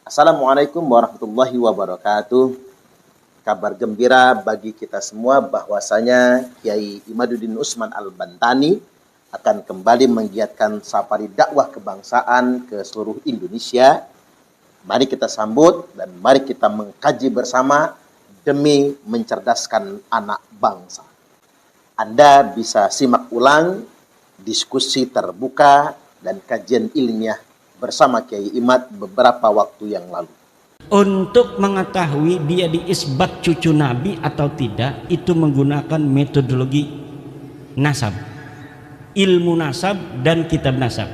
Assalamualaikum warahmatullahi wabarakatuh. Kabar gembira bagi kita semua bahwasanya Kiai Imaduddin Usman Al-Bantani akan kembali menggiatkan safari dakwah kebangsaan ke seluruh Indonesia. Mari kita sambut dan mari kita mengkaji bersama demi mencerdaskan anak bangsa. Anda bisa simak ulang diskusi terbuka dan kajian ilmiah bersama Kiai Imad beberapa waktu yang lalu. Untuk mengetahui dia diisbat cucu Nabi atau tidak, itu menggunakan metodologi nasab, ilmu nasab dan kitab nasab.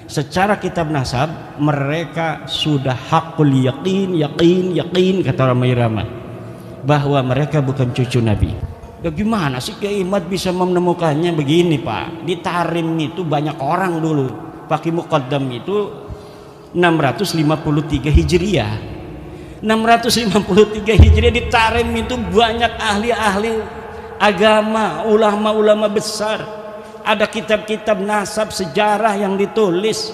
Secara kitab nasab mereka sudah hakul yakin kata orang Irama bahwa mereka bukan cucu Nabi. Bagaimana sih Kiai Imad bisa menemukannya begini Pak? Di Tarim itu banyak orang dulu. Pakai Muqaddam itu 653 Hijriah. 653 Hijriah di Tarim itu banyak ahli-ahli agama, ulama-ulama besar. Ada kitab-kitab nasab sejarah yang ditulis.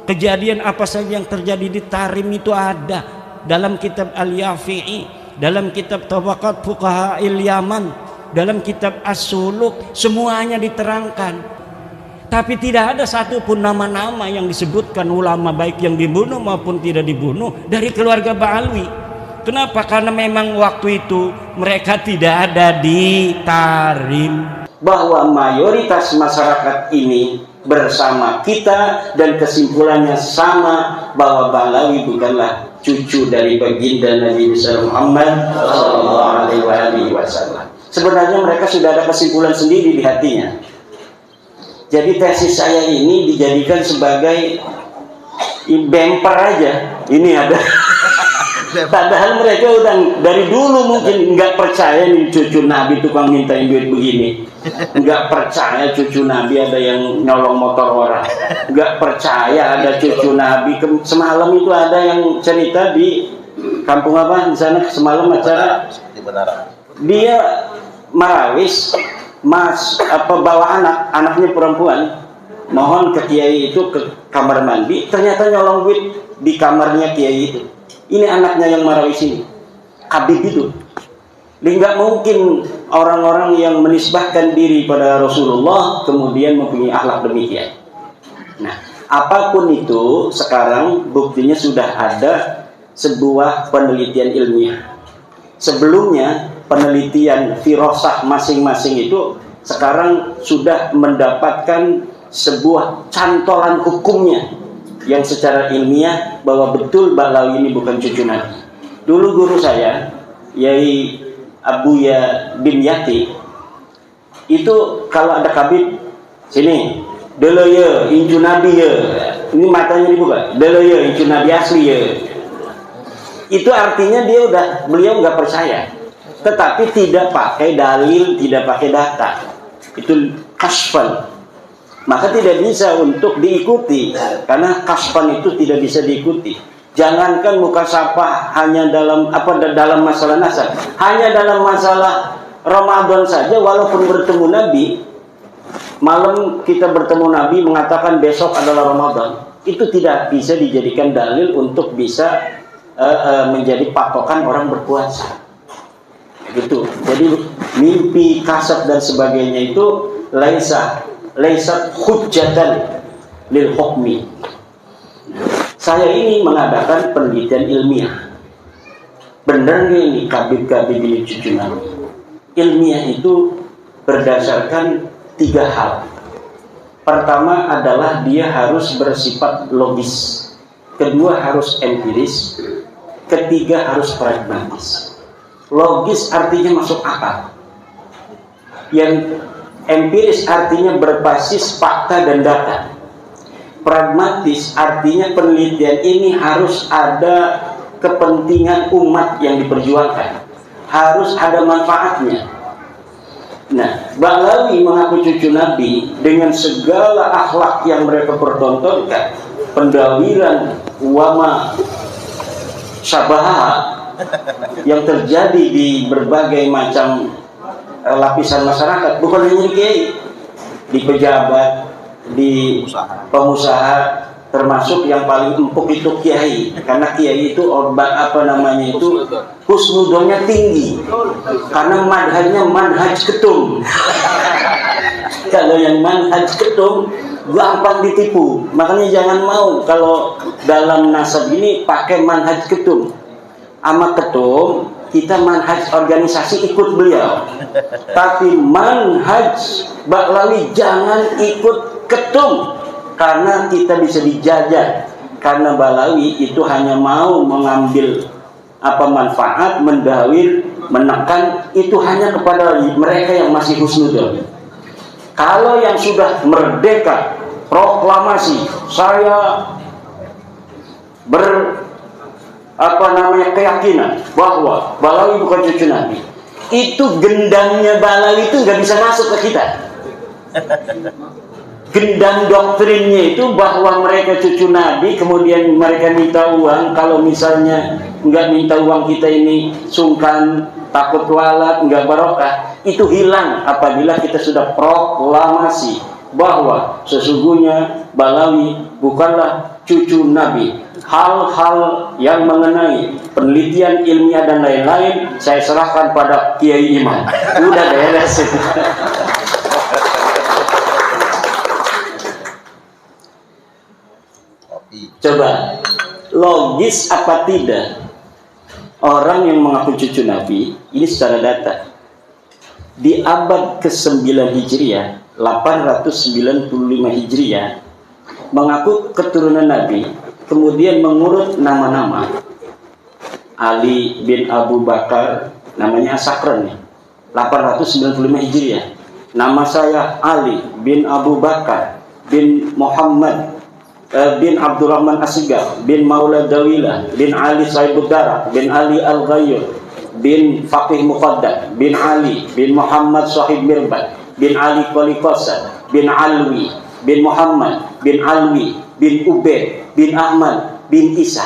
Kejadian apa saja yang terjadi di Tarim itu ada dalam kitab Al-Yafi'i, dalam kitab Tabaqat Fuqaha Yaman, dalam kitab As-Suluk, semuanya diterangkan. Tapi tidak ada satupun nama-nama yang disebutkan ulama baik yang dibunuh maupun tidak dibunuh dari keluarga Ba'alwi. Kenapa? Karena memang waktu itu mereka tidak ada di Tarim. Bahwa mayoritas masyarakat ini bersama kita dan kesimpulannya sama bahwa Ba'alwi bukanlah cucu dari baginda Nabi Muhammad SAW. Sebenarnya mereka sudah ada kesimpulan sendiri di hatinya. Jadi tesis saya ini dijadikan sebagai bumper aja. Ini ada. Padahal mereka udah dari dulu mungkin nggak percaya nih cucu Nabi tukang mintain duit begini. Nggak percaya cucu Nabi ada yang nyolong motor orang. Nggak percaya ada cucu Nabi. Semalam itu ada yang cerita di kampung apa di sana semalam acara. Dia Marawis. Bawa anaknya perempuan mohon ke kiai itu ke kamar mandi, ternyata nyolong duit di kamarnya kiai itu. Ini anaknya yang Marawis ini, Habib itu. Nggak mungkin orang-orang yang menisbahkan diri pada Rasulullah kemudian mempunyai akhlak demikian. Nah, apapun itu sekarang buktinya sudah ada sebuah penelitian ilmiah. Sebelumnya penelitian firasah masing-masing itu sekarang sudah mendapatkan sebuah cantolan hukumnya yang secara ilmiah bahwa betul Ba'alwi ini bukan cucu Nabi. Dulu guru saya Yai Abuya bin Yati itu kalau ada kabit sini delo ya incu Nabi ya, ini matanya dibuka delo ya incu Nabi asli ya. Itu artinya beliau nggak percaya, tetapi tidak pakai dalil, tidak pakai data, itu kasfan, maka tidak bisa untuk diikuti karena kasfan itu tidak bisa diikuti. Jangankan mukasafah hanya dalam masalah nasab, hanya dalam masalah Ramadan saja, walaupun bertemu Nabi malam kita bertemu Nabi mengatakan besok adalah Ramadan, itu tidak bisa dijadikan dalil untuk bisa menjadi patokan orang berpuasa. Gitu. Jadi mimpi, kasat dan sebagainya itu laisat hujjatan lil hukmi. Saya ini mengadakan penelitian ilmiah. Benar nggak ini kabib-kabib ini cucu Nabi? Ilmiah itu berdasarkan 3 hal. Pertama adalah dia harus bersifat logis. Kedua harus empiris. Ketiga harus pragmatis. Logis artinya masuk akal. Yang empiris artinya berbasis fakta dan data. Pragmatis artinya penelitian ini harus ada kepentingan umat yang diperjuangkan, harus ada manfaatnya. Nah, Ba'alwi mengaku cucu Nabi dengan segala akhlak yang mereka pertontonkan, pendawiran wama syabaha yang terjadi di berbagai macam lapisan masyarakat, bukan hanya di kiai, di pejabat, di pengusaha, termasuk yang paling empuk itu kiai, karena kiai itu husnudonnya tinggi, karena madhabnya manhaj ketum. Kalau yang manhaj ketum gampang ditipu, makanya jangan mau kalau dalam nasab ini pakai manhaj ketum. Ama ketum kita manhaj organisasi ikut beliau, tapi manhaj Baklawi jangan ikut ketum, karena kita bisa dijajah. Karena Balawi itu hanya mau mengambil manfaat, mendawir, menekan, itu hanya kepada mereka yang masih husnudon. Kalau yang sudah merdeka, proklamasi, saya keyakinan bahwa Balawi bukan cucu Nabi, itu gendangnya Balawi itu nggak bisa masuk ke kita. Gendang doktrinnya itu bahwa mereka cucu Nabi, kemudian mereka minta uang. Kalau misalnya nggak minta uang, kita ini sungkan, takut walat, nggak barokah. Itu hilang apabila kita sudah proklamasi bahwa sesungguhnya Balawi bukanlah cucu Nabi. Hal-hal yang mengenai penelitian ilmiah dan lain-lain saya serahkan pada Kiai Iman. Udah beres. Coba, logis apa tidak orang yang mengaku cucu Nabi ini secara data di abad ke-9 Hijriah, 895 Hijriah, mengaku keturunan Nabi, kemudian mengurut nama-nama. Ali bin Abu Bakar, namanya Sakran nih, 895 Hijriah. Nama saya Ali bin Abu Bakar bin Muhammad bin Abdurrahman Asigar bin Maula Dawila bin Ali Saibudara bin Ali Al-Ghayyur bin Faqih Muqaddam bin Ali bin Muhammad Sahib Mirbat bin Ali Qalikosa bin Alwi bin Muhammad bin Alwi bin Ubaid bin Ahmad bin Isa.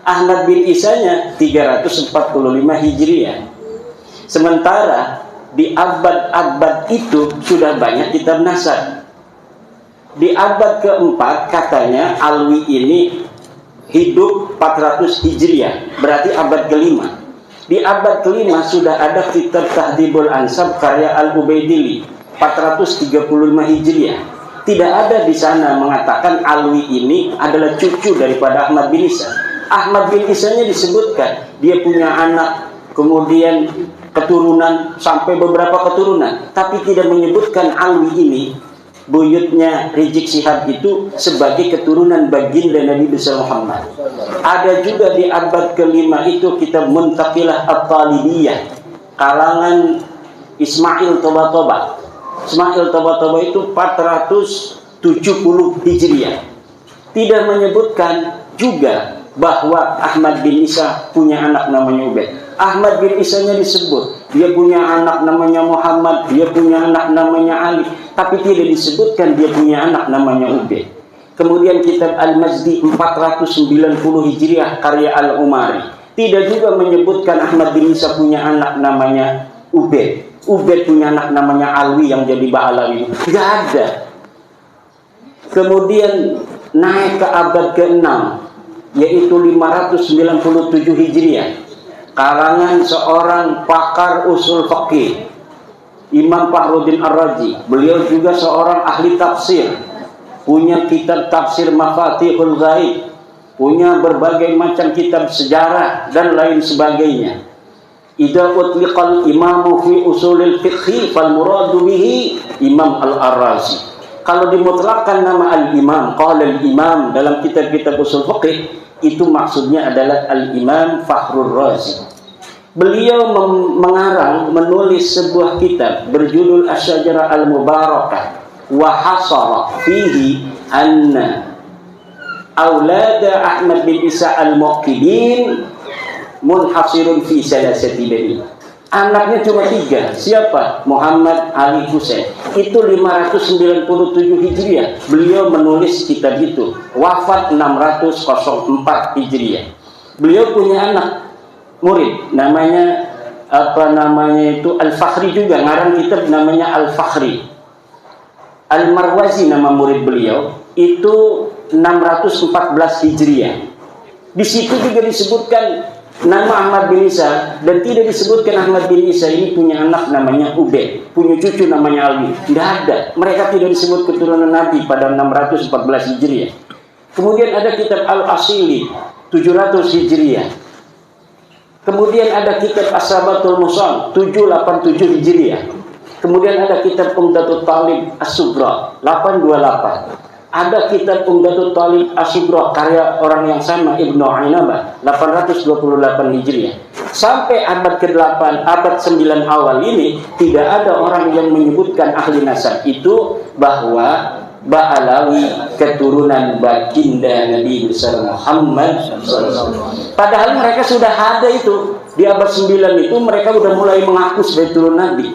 Ahmad bin Isanya 345 Hijriah. Sementara di abad-abad itu sudah banyak kitab nasab. Di abad keempat katanya Alwi ini hidup 400 Hijriah, berarti abad kelima. Di abad kelima sudah ada kitab Tahdhibul Ansab karya Al-Ubaidili 435 Hijriah. Tidak ada di sana mengatakan Alwi ini adalah cucu daripada Ahmad bin Isa. Ahmad bin Isanya disebutkan dia punya anak, kemudian keturunan sampai beberapa keturunan, tapi tidak menyebutkan Alwi ini, buyutnya Rizik Syihab itu, sebagai keturunan baginda Nabi besar Muhammad. Ada juga di abad kelima itu kitab Muntaqilah At-Talibiyah kalangan Ismail Toba-Toba. Ismail Toba-Toba itu 470 Hijriah. Tidak menyebutkan juga bahwa Ahmad bin Isa punya anak namanya Ubaid. Ahmad bin Isanya disebut, dia punya anak namanya Muhammad, dia punya anak namanya Ali, tapi tidak disebutkan dia punya anak namanya Ubaid. Kemudian kitab Al-Mazdi 490 Hijriah karya Al-Umari tidak juga menyebutkan Ahmad bin Isa punya anak namanya Ubaid. Ubaid punya anak namanya Alwi yang jadi Ba'alawi. Tidak ada. Kemudian naik ke abad ke-6, yaitu 597 Hijriah, karangan seorang pakar usul fikih, Imam Fakhruddin Ar-Razi. Beliau juga seorang ahli tafsir, punya kitab tafsir Mafatihul Ghaib, punya berbagai macam kitab sejarah dan lain sebagainya. Idza utliqal imamu fi usulil fiqhi fal muradu bihi Imam Al-Ar-Razi. Kalau dimutlakkan nama al-imam, qala al-imam dalam kitab-kitab usul fiqh, itu maksudnya adalah al-Imam Fakhrur Razi. Beliau mengarang, menulis sebuah kitab berjudul Asy-Syajarah Al-Mubarakah wa hasara fihi anna aulada Ahmad bin Isa al-Muqidin munhasirun fi salasati bani. Anaknya cuma 3. Siapa? Muhammad, Ali, Husain. Itu 597 Hijriah. Beliau menulis kitab itu. Wafat 604 Hijriah. Beliau punya anak murid, namanya Al-Fakhri juga, ngarang kitab namanya Al-Fakhri. Al-Marwazi nama murid beliau. Itu 614 Hijriah. Di situ juga disebutkan nama Ahmad bin Isa, dan tidak disebutkan Ahmad bin Isa ini punya anak namanya Ubaid, punya cucu namanya Alwi. Tidak ada. Mereka tidak disebut keturunan Nabi pada 614 Hijriah. Kemudian ada kitab Al-Asili 700 Hijriah. Kemudian ada kitab As-Sabatul Musal 787 Hijriah. Kemudian ada kitab Umdatul Talib As-Sugra 828. Ada kitab Umdatul Talib As-Sugra karya orang yang sama, Ibnu Ainabah 828 Hijriah. Sampai abad ke-8, abad 9 awal ini tidak ada orang yang menyebutkan ahli nasab itu bahwa Ba'alawi keturunan baginda Nabi besar Muhammad SAW. Padahal mereka sudah ada itu. Di abad 9 itu mereka sudah mulai mengaku sebagai turun Nabi.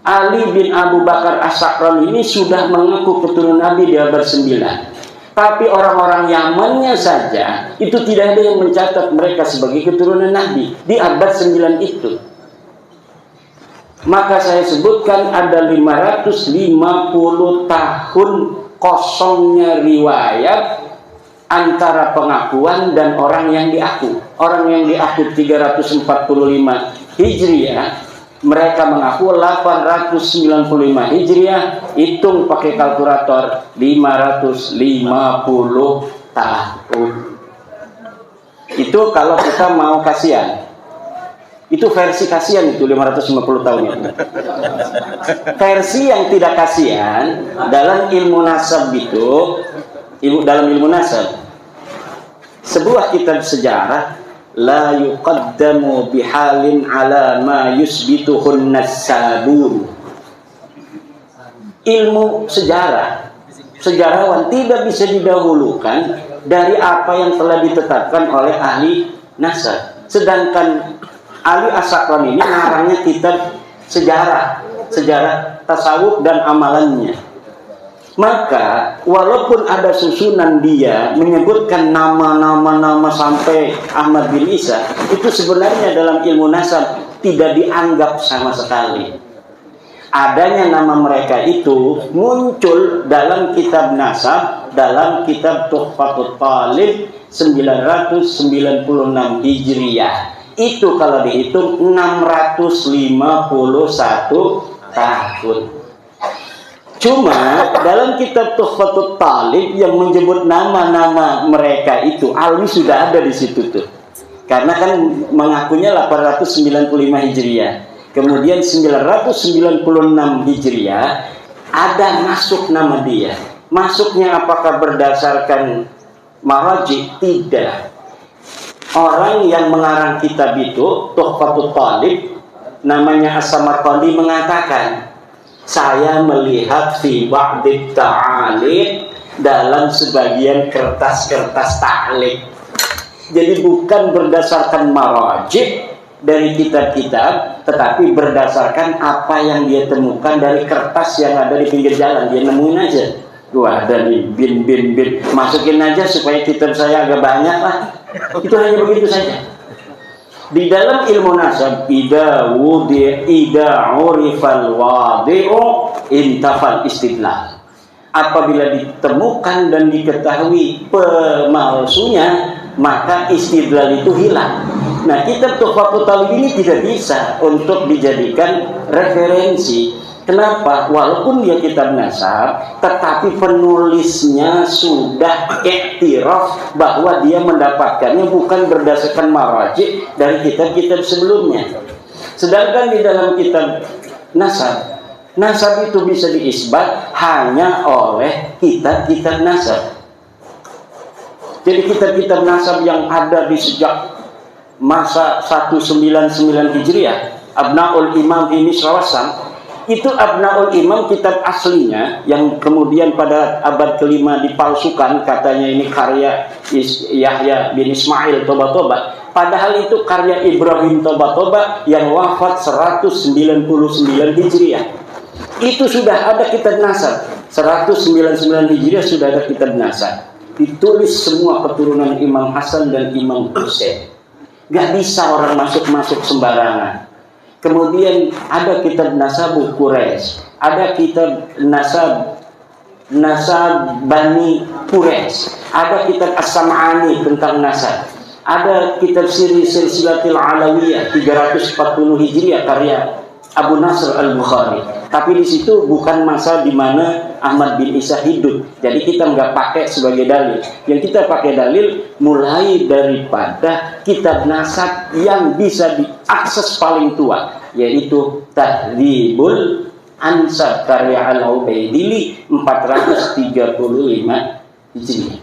Ali bin Abu Bakar As-Sakran ini sudah mengaku keturunan Nabi di abad 9. Tapi orang-orang Yamannya saja itu tidak ada yang mencatat mereka sebagai keturunan Nabi di abad 9 itu. Maka saya sebutkan ada 550 tahun kosongnya riwayat antara pengakuan dan orang yang diaku. Orang yang diaku 345 Hijriah, mereka mengaku 895 Hijriah, hitung pakai kalkulator 550 tahun. Itu kalau kita mau kasihan. Itu versi kasihan itu 550 tahun itu. Versi yang tidak kasihan dalam ilmu nasab itu, dalam ilmu nasab, sebuah kitab sejarah la yuqaddamu bihalin ala ma yusbituhun nasabun. Ilmu sejarah, sejarawan tidak bisa didahulukan dari apa yang telah ditetapkan oleh ahli nasab. Sedangkan Ali As-Sakran ini ngarangnya kitab sejarah tasawuf dan amalannya. Maka walaupun ada susunan dia menyebutkan nama-nama sampai Ahmad bin Isa, itu sebenarnya dalam ilmu nasab tidak dianggap sama sekali. Adanya nama mereka itu muncul dalam kitab nasab, dalam kitab Tuhfatul Talib 996 Hijriah. Itu kalau dihitung 651 tahun. Cuma dalam kitab Tuhfatul Talib yang menyebut nama-nama mereka itu, Alwi sudah ada di situ tuh. Karena kan mengakunya 895 Hijriah. Kemudian 996 Hijriah ada masuk nama dia. Masuknya apakah berdasarkan maraji? Tidak. Orang yang mengarang kitab itu, Tuhfatul Talib, namanya As-Samarqandi, mengatakan, saya melihat fi ba'dit ta'aliq, dalam sebagian kertas-kertas ta'liq. Jadi bukan berdasarkan maraji dari kitab-kitab, tetapi berdasarkan apa yang dia temukan dari kertas yang ada di pinggir jalan. Dia nemuin aja. Wah, dari bin, masukin aja supaya kitab saya agak banyak lah. Itu hanya begitu saja. Di dalam ilmu nasab, ida urifal wadi'u intafal istidlal. Apabila ditemukan dan diketahui pemalsunya, maka istidlal itu hilang. Nah, kitab Tuhfatul Talib ini tidak bisa untuk dijadikan referensi. Kenapa? Walaupun dia kitab nasab, tetapi penulisnya sudah iktiraf bahwa dia mendapatkannya bukan berdasarkan maraji dari kitab-kitab sebelumnya. Sedangkan di dalam kitab nasab, nasab itu bisa diisbat hanya oleh kitab-kitab nasab. Jadi kitab-kitab nasab yang ada di sejak masa 199 Hijriah, Abnaul Imam ini Srawasam, itu Abnaul Imam kitab aslinya yang kemudian pada abad ke-5 dipalsukan, katanya ini karya Yahya bin Ismail Toba-Toba, padahal itu karya Ibrahim Toba-Toba yang wafat 199 Hijriah. Itu sudah ada kitab nasab, 199 Hijriah sudah ada kitab nasab, ditulis semua keturunan Imam Hasan dan Imam Husain. Gak bisa orang masuk-masuk sembarangan. Kemudian ada kitab Nasabu Quraisy, ada kitab Nasab nasab Bani Quraisy, ada kitab As-Sam'ani tentang nasab, ada kitab Silsilatul Alawiyah 340 Hijriah karya Abu Nasr Al-Bukhari. Tapi di situ bukan masa di mana Ahmad bin Isa hidup. Jadi kita nggak pakai sebagai dalil. Yang kita pakai dalil mulai daripada kitab nasab yang bisa diakses paling tua, yaitu Tahdhibul Ansab karya Al-Ubaidili 435 Hijriah.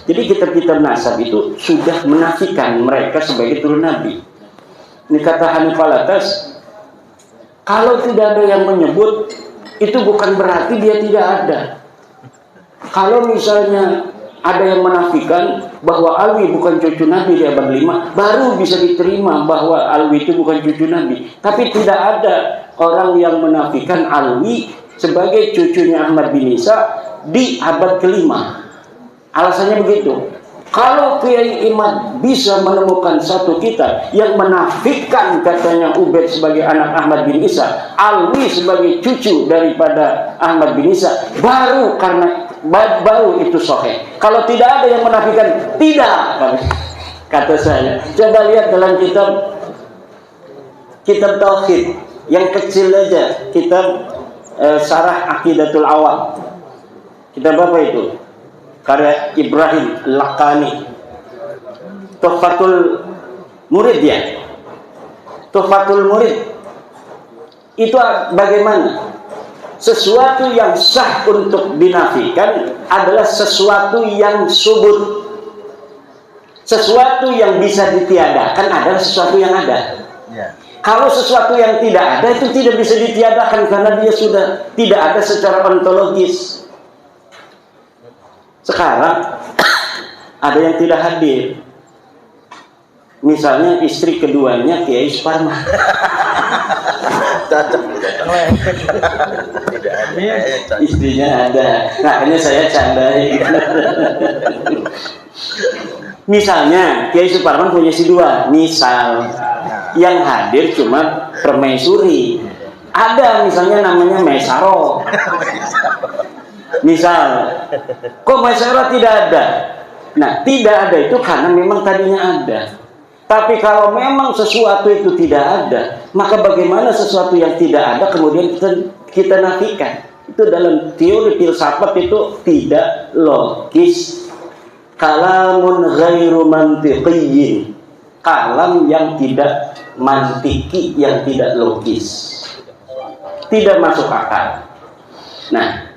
Jadi kitab-kitab nasab itu sudah menafikan mereka sebagai turun Nabi. Ini kata Hanifal Latas, kalau tidak ada yang menyebut, itu bukan berarti dia tidak ada. Kalau misalnya ada yang menafikan bahwa Alwi bukan cucu Nabi di abad 5, baru bisa diterima bahwa Alwi itu bukan cucu Nabi. Tapi tidak ada orang yang menafikan Alwi sebagai cucunya Ahmad bin Isa di abad ke-5. Alasannya begitu. Kalau Kiai Imad bisa menemukan satu kitab yang menafikan katanya Ubaid sebagai anak Ahmad bin Isa, Alwi sebagai cucu daripada Ahmad bin Isa, baru itu sahih. Kalau tidak ada yang menafikan, tidak, kata saya. Coba lihat dalam kitab tauhid yang kecil aja, kitab Syarah Aqidatul Awam. Kitab apa itu? Karya Ibrahim Lakani, Tuhfatul Murid ya. Tuhfatul Murid itu bagaimana? Sesuatu yang sah untuk dinafikan adalah sesuatu yang subut. Sesuatu yang bisa ditiadakan adalah sesuatu yang ada. Ya. Kalau sesuatu yang tidak ada itu tidak bisa ditiadakan karena dia sudah tidak ada secara ontologis. Sekarang ada yang tidak hadir, misalnya istri keduanya Kiai Suparman. Istrinya ada, makanya saya candai. Misalnya Kiai Suparman punya si dua, misal yang hadir cuma permaisuri. Ada misalnya namanya Maisaro. Misal, kok Maisarah tidak ada? Nah, tidak ada itu karena memang tadinya ada. Tapi kalau memang sesuatu itu tidak ada, maka bagaimana sesuatu yang tidak ada kemudian kita nafikan? Itu dalam teori filsafat itu tidak logis. Kalamun ghairu mantiqiyyin. Kalam yang tidak mantiki, yang tidak logis. Tidak masuk akal. Nah,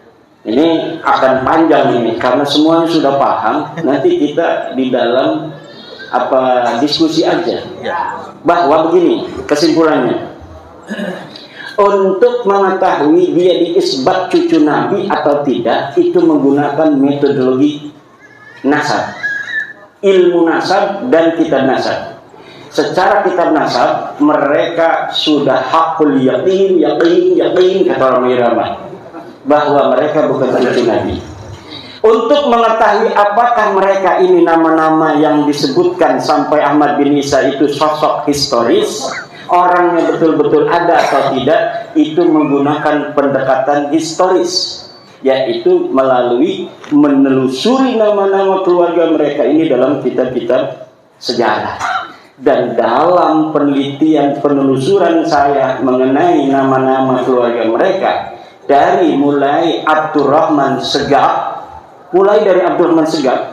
ini akan panjang ini karena semuanya sudah paham. Nanti kita di dalam diskusi aja. Bahwa begini kesimpulannya. Untuk mengetahui dia diisbat cucu Nabi atau tidak, itu menggunakan metodologi nasab, ilmu nasab dan kitab nasab. Secara kitab nasab mereka sudah hakul yakin kata orang Irama, bahwa mereka bukan cucu Nabi. Untuk mengetahui apakah mereka ini nama-nama yang disebutkan sampai Ahmad bin Isa itu sosok historis, orangnya betul-betul ada atau tidak, itu menggunakan pendekatan historis, yaitu melalui menelusuri nama-nama keluarga mereka ini dalam kitab-kitab sejarah. Dan dalam penelitian penelusuran saya mengenai nama-nama keluarga mereka, dari mulai Abdurrahman Segaf,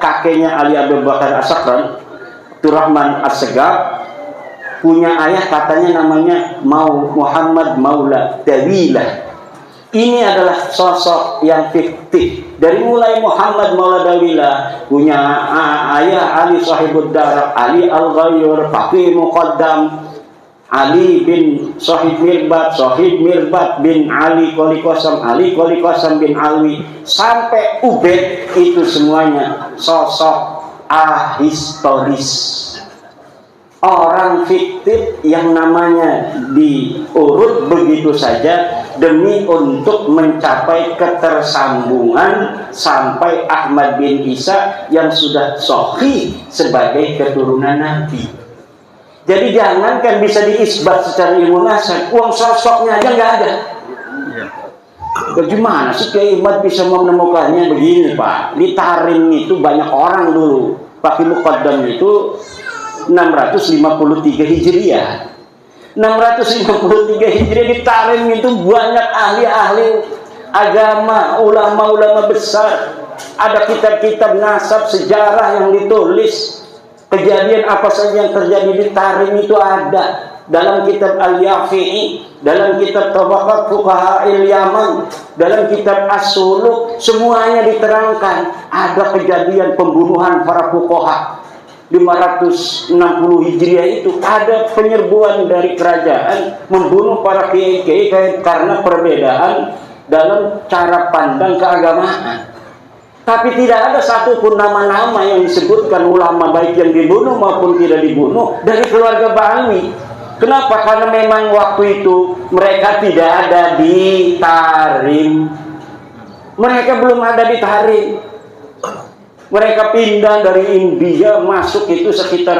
kakeknya Ali Abdul Bakar As-Sakran, Abdurrahman As-Segaf, punya ayah katanya namanya Muhammad Maula Dawilah. Ini adalah sosok yang fiktif. Dari mulai Muhammad Maula Dawilah, punya ayah Ali Sahibud Darak, Ali Al-Ghayyur, Faqih Muqaddam, Ali bin Sahib Mirbat bin Ali Qoli Qasam bin Alwi, sampai Ubaid, itu semuanya sosok ahistoris, orang fiktif yang namanya diurut begitu saja demi untuk mencapai ketersambungan sampai Ahmad bin Isa yang sudah sahih sebagai keturunan Nabi. Jadi jangankan bisa diisbat secara ilmu nasab, uang sosoknya aja nggak ada. Bagaimana sih Kiai Imad bisa menemukannya? Begini Pak, di Tarim itu banyak orang dulu pakai Muqaddam itu 653 Hijriah. 653 Hijriah di Tarim itu banyak ahli-ahli agama, ulama-ulama besar. Ada kitab-kitab nasab sejarah yang ditulis. Kejadian apa saja yang terjadi di Tarim itu ada dalam kitab Al-Yafi'i, dalam kitab Tabaqat Fuqaha Yaman, dalam kitab As-Suluk, semuanya diterangkan. Ada kejadian pembunuhan para fuqaha 560 Hijriah itu, ada penyerbuan dari kerajaan membunuh para kiai-kiai karena perbedaan dalam cara pandang keagamaan. Tapi tidak ada satupun nama-nama yang disebutkan ulama baik yang dibunuh maupun tidak dibunuh dari keluarga Ba'alwi. Kenapa? Karena memang waktu itu mereka tidak ada di Tarim. Mereka belum ada di Tarim. Mereka pindah dari India masuk itu sekitar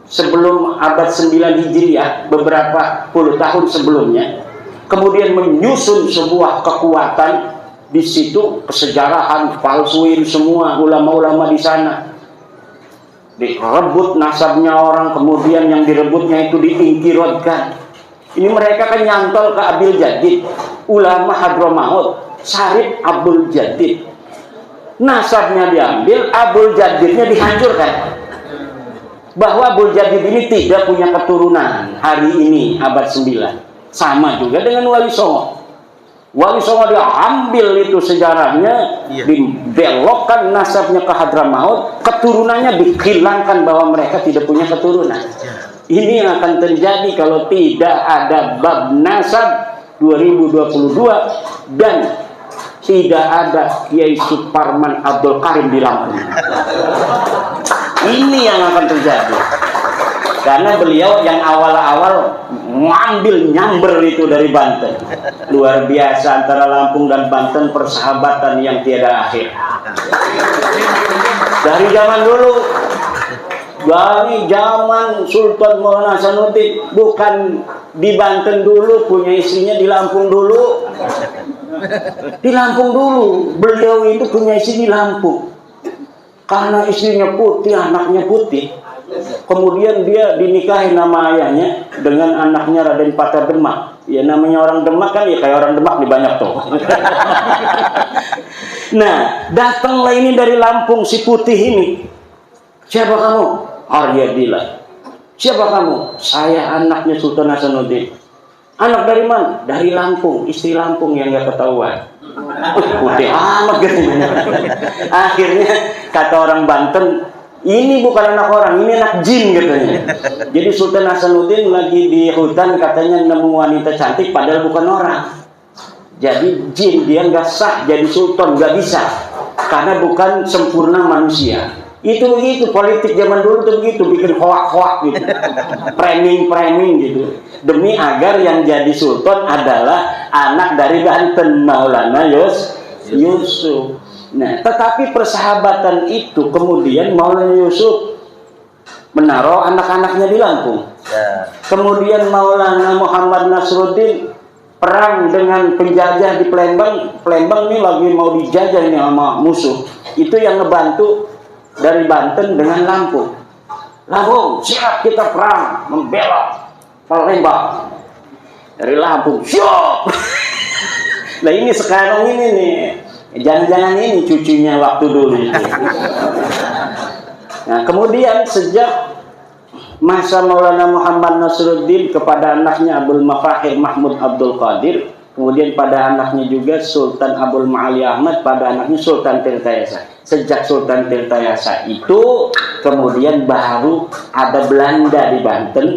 sebelum abad 9 Hijriah, beberapa puluh tahun sebelumnya. Kemudian menyusun sebuah kekuatan. Di situ kesejarahan palsuin semua ulama-ulama di sana, direbut nasabnya orang, kemudian yang direbutnya itu diingkirotkan. Ini mereka kan nyantol ke Abil Jadid, ulama Hadramaut, Syarif Abdul Jadid. Nasabnya diambil, Abdul Jadidnya dihancurkan. Bahwa Abdul Jadid ini tidak punya keturunan hari ini abad 9. Sama juga dengan Wali Songo. Wali Songo diambil itu sejarahnya, dibelokkan nasabnya ke Hadramaut, keturunannya dihilangkan bahwa mereka tidak punya keturunan. Ini yang akan terjadi kalau tidak ada bab nasab 2022 dan tidak ada Kiai Suparman Abdul Karim di Lampung. Ini yang akan terjadi. Karena beliau yang awal-awal ngambil nyamber itu dari Banten. Luar biasa, antara Lampung dan Banten persahabatan yang tiada akhir. Dari zaman dulu, dari zaman Sultan Maulana Hasanuddin, bukan di Banten dulu, punya istrinya di Lampung dulu. Di Lampung dulu, beliau itu punya istri di Lampung. Karena istrinya putih, anaknya putih. Kemudian dia dinikahi nama ayahnya dengan anaknya Raden Patar Demak. Ya namanya orang Demak kan ya kayak orang Demak di banyak tuh. Nah, datanglah ini dari Lampung si putih ini. Siapa kamu? Arya Dila. Siapa kamu? Saya anaknya Sultan Hasanuddin. Anak dari mana? Dari Lampung, istri Lampung yang gak ketahuan. Putih amat katanya. Akhirnya kata orang Banten, ini bukan anak orang, ini anak jin katanya. Jadi Sultan Hasanuddin lagi di hutan katanya nemu wanita cantik padahal bukan orang. Jadi jin, dia nggak sah jadi sultan, nggak bisa karena bukan sempurna manusia. Itu begitu, politik zaman dulu tuh begitu, bikin hoak-hoak gitu, framing gitu, demi agar yang jadi sultan adalah anak dari Banten, Maulana Yusuf. Nah, tetapi persahabatan itu kemudian Maulana Yusuf menaruh anak-anaknya di Lampung. Kemudian Maulana Muhammad Nasruddin perang dengan penjajah di Palembang. Palembang ini lagi mau dijajah ini sama musuh. Itu yang ngebantu dari Banten dengan Lampung. Lampung, siap kita perang membela Palembang. Dari Lampung, siap. Nah ini sekarang ini nih. Jangan-jangan ini cucunya waktu dulu itu. Nah, kemudian sejak masa Maulana Muhammad Nasruddin kepada anaknya Abdul Mafahir Mahmud Abdul Qadir, kemudian pada anaknya juga Sultan Abdul Ma'ali Ahmad, pada anaknya Sultan Tirtayasa. Sejak Sultan Tirtayasa itu kemudian baru ada Belanda di Banten,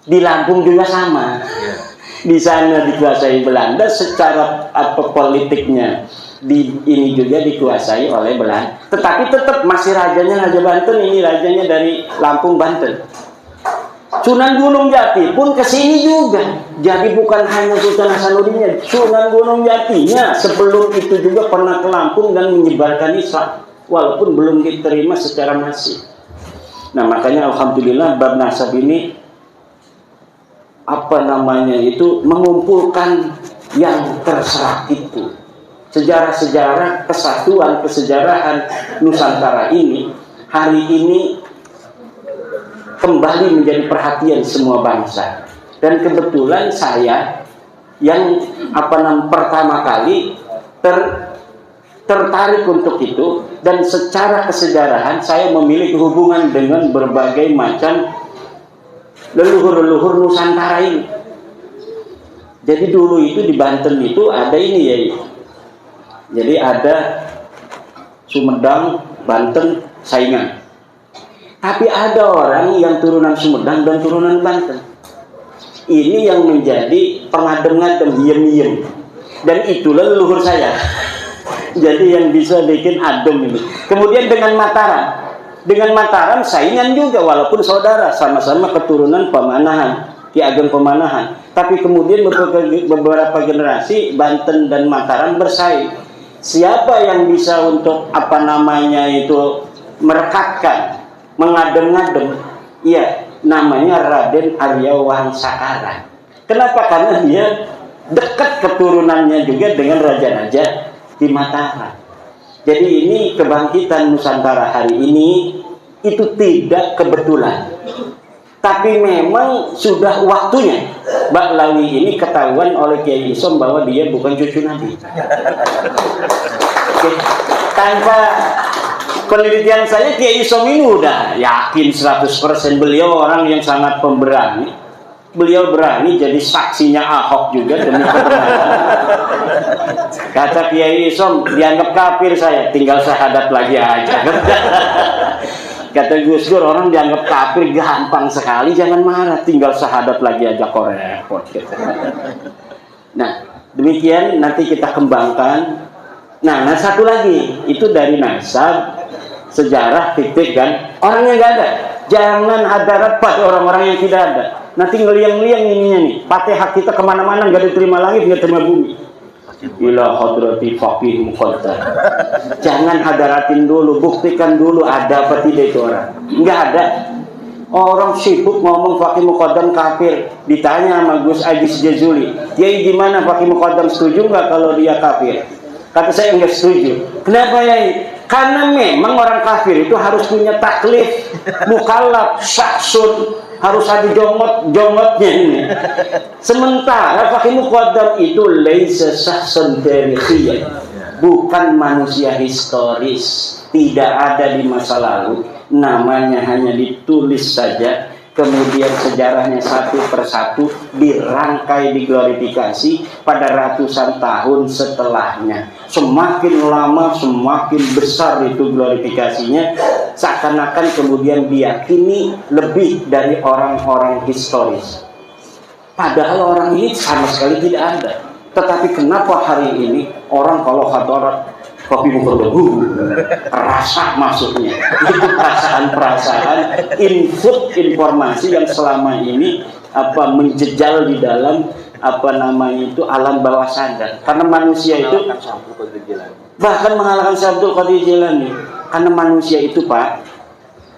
di Lampung juga sama. Di sana dikuasai Belanda, secara politiknya ini juga dikuasai oleh Belanda. Tetapi tetap masih rajanya Raja Banten, ini rajanya dari Lampung Banten. Sunan Gunung Jati pun ke sini juga. Jadi bukan hanya Sultan Hasanuddinnya, Sunan Gunung Jatinya sebelum itu juga pernah ke Lampung dan menyebarkan Islam, walaupun belum diterima secara masif. Nah makanya alhamdulillah bab nasab ini mengumpulkan yang terserak itu. Sejarah-sejarah kesatuan, kesejarahan Nusantara ini hari ini kembali menjadi perhatian semua bangsa. Dan kebetulan saya yang pertama kali tertarik untuk itu, dan secara kesejarahan saya memiliki hubungan dengan berbagai macam leluhur-leluhur Nusantara ini. Jadi dulu itu di Banten itu ada ini ya. Jadi ada Sumedang, Banten, saingan. Tapi ada orang yang turunan Sumedang dan turunan Banten. Ini yang menjadi pengadem-ngadem, diem-diem. Dan itulah leluhur saya. Jadi yang bisa bikin adem ini. Kemudian dengan Mataram. Dengan Mataram saingan juga walaupun saudara, sama-sama keturunan Pemanahan, Ki Ageng Pemanahan. Tapi kemudian beberapa generasi Banten dan Mataram bersaing. Siapa yang bisa untuk merekatkan, mengadem-ngadem? Iya, namanya Raden Arya Wangsakara. Kenapa? Karena dia dekat keturunannya juga dengan raja-raja di Mataram. Jadi ini kebangkitan Nusantara hari ini itu tidak kebetulan. Tapi memang sudah waktunya Mbak Lawi ini ketahuan oleh Kiai Isom bahwa dia bukan cucu Nabi. Oke. Tanpa penelitian saya, Kiai Isom ini udah yakin 100%. Beliau orang yang sangat pemberani. Beliau berani jadi saksinya Ahok juga demi kebenaran. Kata Kiai Isom, dianggap kafir saya, tinggal syahadat lagi aja. Kata Gus Dur, orang dianggap kafir gampang sekali, jangan marah, tinggal syahadat lagi aja kok repot. Nah, demikian nanti kita kembangkan. Nah, satu lagi, itu dari nasab, sejarah, fikih kan, orang yang nggak ada. Jangan ada rapat orang-orang yang tidak ada. Nanti ngeliang-ngeliang ininya nih, Fatihah kita kemana-mana nggak diterima langit, nggak terima bumi. Ila hadrati faqih muqaddar. Jangan hadaratin dulu, buktikan dulu ada apa tidak itu orang. Enggak ada. Orang sibuk ngomong faqih muqaddam kafir. Ditanya sama Gus Ajis Jazuli, "Yai gimana faqih muqaddam, setuju enggak kalau dia kafir?" Kata saya enggak setuju. Kenapa Yai? Karena memang orang kafir itu harus punya taklif, mukallaf, syaksun, harus ada jongotnya ini. Sementara faqih muqaddam itu laisa syahsun tarikhiyyan, bukan manusia historis, tidak ada di masa lalu, namanya hanya ditulis saja, kemudian sejarahnya satu persatu dirangkai, diglorifikasi pada ratusan tahun setelahnya. Semakin lama semakin besar itu glorifikasinya, seakan-akan kemudian diyakini lebih dari orang-orang historis. Padahal orang ini sama sekali tidak ada. Tetapi kenapa hari ini orang kalau hadarat kopi mukhadam rasa masuknya, itu perasaan-perasaan, input informasi yang selama ini menjejal di dalam alam bawah sadar. Karena manusia itu bahkan mengalahkan Syekh Abdul Qadir Jilani. Karena manusia itu Pak,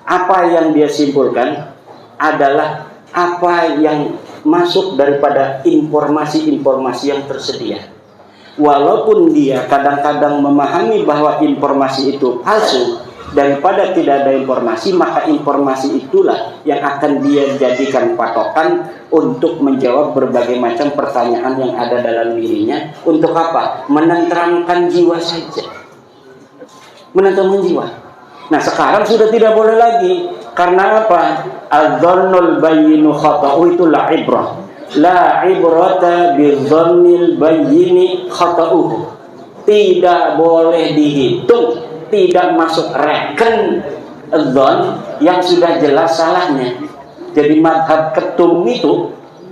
apa yang dia simpulkan adalah apa yang masuk daripada informasi-informasi yang tersedia. Walaupun dia kadang-kadang memahami bahwa informasi itu palsu, daripada tidak ada informasi, maka informasi itulah yang akan dia jadikan patokan untuk menjawab berbagai macam pertanyaan yang ada dalam dirinya. Untuk apa? Menenteramkan jiwa saja. Menenteramkan jiwa. Nah sekarang sudah tidak boleh lagi. Karena apa? Adzannul bayyinu khata'u itu la ibrah. La ibrata bidzannil bayyini khata'uhu. Tidak boleh dihitung, tidak masuk reken dzan yang sudah jelas salahnya. Jadi madhab ketum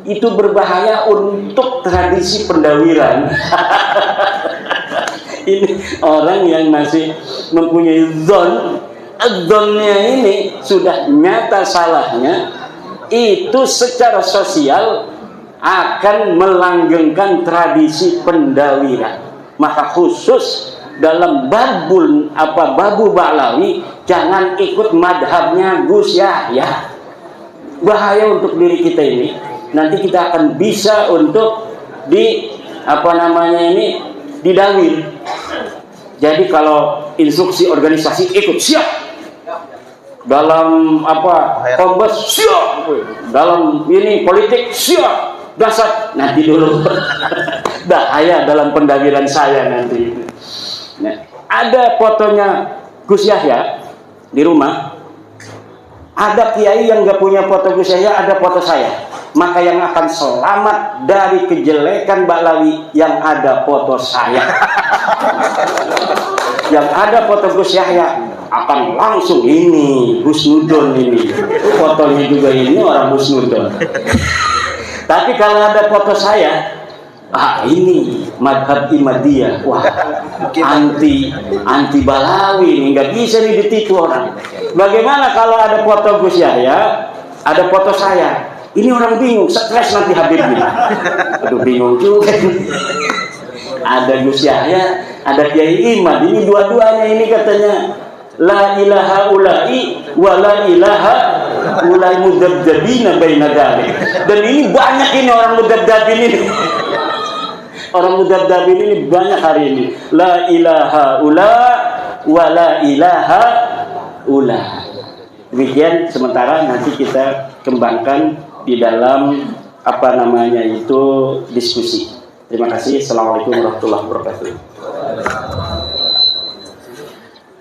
itu berbahaya untuk tradisi pendawiran. Ini orang yang masih mempunyai dzonnya ini sudah nyata salahnya, itu secara sosial akan melanggengkan tradisi pendawiran. Maka khusus dalam babu Ba'lawi jangan ikut madhabnya Gus Yahya. Bahaya untuk diri kita ini. Nanti kita akan bisa untuk didawil. Jadi kalau instruksi organisasi ikut siap, dalam kombes siap, dalam ini politik siap, dasar nanti dulu. Bahaya dalam pendawilan saya nanti. Nah, ada fotonya Gus Yahya di rumah. Ada kiai yang nggak punya foto Gus Yahya, ada foto saya. Maka yang akan selamat dari kejelekan Baklawi yang ada foto saya. Yang ada foto Gus Yahya akan langsung ini Gus Nudon ini. Fotonya juga ini orang Gus Nudon. Tapi kalau ada foto saya, ini madhab Imadiyah. Wah, anti Balawi ini nggak bisa nih ditipu orang. Bagaimana kalau ada foto Gus Yahya, ada foto saya? Ini orang bingung, stres nanti Habibnya. Aduh, bingung juga. Ada Gus Yahya, ada Kiai Imad. Ini dua-duanya ini katanya la ilaha ulai wa la ilaha ulai mudzabdzabina baina dzalik. Dan ini banyak ini orang mudzabdzabin ini. Orang mudzabdzabin ini banyak hari ini. La ilaha ula wa la ilaha ula. Demikian sementara nanti kita kembangkan di dalam diskusi. Terima kasih. Assalamualaikum warahmatullahi wabarakatuh.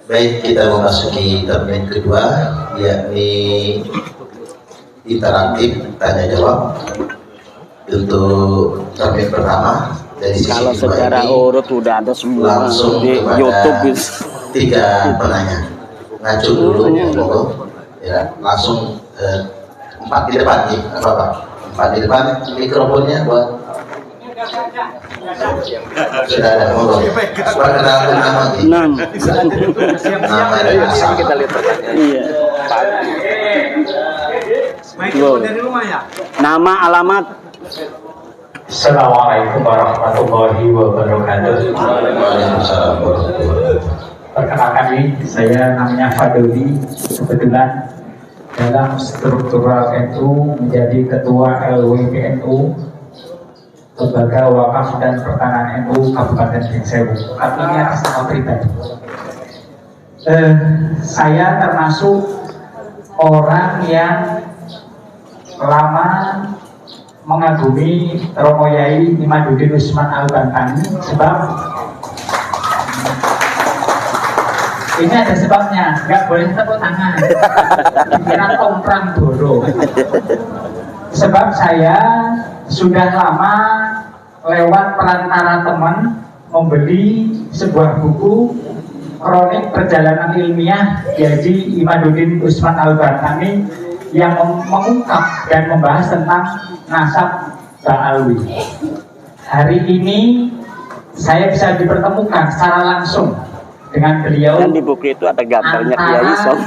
Baik, kita memasuki termin kedua, yakni interaktif tanya jawab. Untuk termin pertama dari sisi kalau secara urut udah ada semua langsung di YouTube. 3 penanya. Ngacu dulu, ya, langsung 4 di depan nih, Bapak. 4 di depan, mikrofonnya buat sudah ada ngomong. Perkenalkan nama nih. Nama dan asal. Kita lihat pertanyaan. Iya. Nama, alamat. Assalamualaikum warahmatullahi wabarakatuh. Waalaikumsalam warahmatullahi wabarakatuh. Perkenalkan nih, saya namanya Fadli. Kebetulan dalam struktural NU menjadi ketua LWPNU, Lembaga Wakaf dan Pertanahan NU Kabupaten Bengsewu. Artinya atas nama pribadi. Saya termasuk orang yang lama mengagumi Romo Yai Imaduddin Usman Al-Bantani, sebab ini ada sebabnya, nggak boleh tepuk tangan, kira komprang doro. Sebab saya sudah lama lewat perantara teman membeli sebuah buku kronik perjalanan ilmiah Haji Imaduddin Usman Al-Bantani yang mengungkap dan membahas tentang nasab Ba'alwi. Hari ini saya bisa dipertemukan secara langsung dengan beliau. Dan di buku itu ada gambarnya Kiai Som.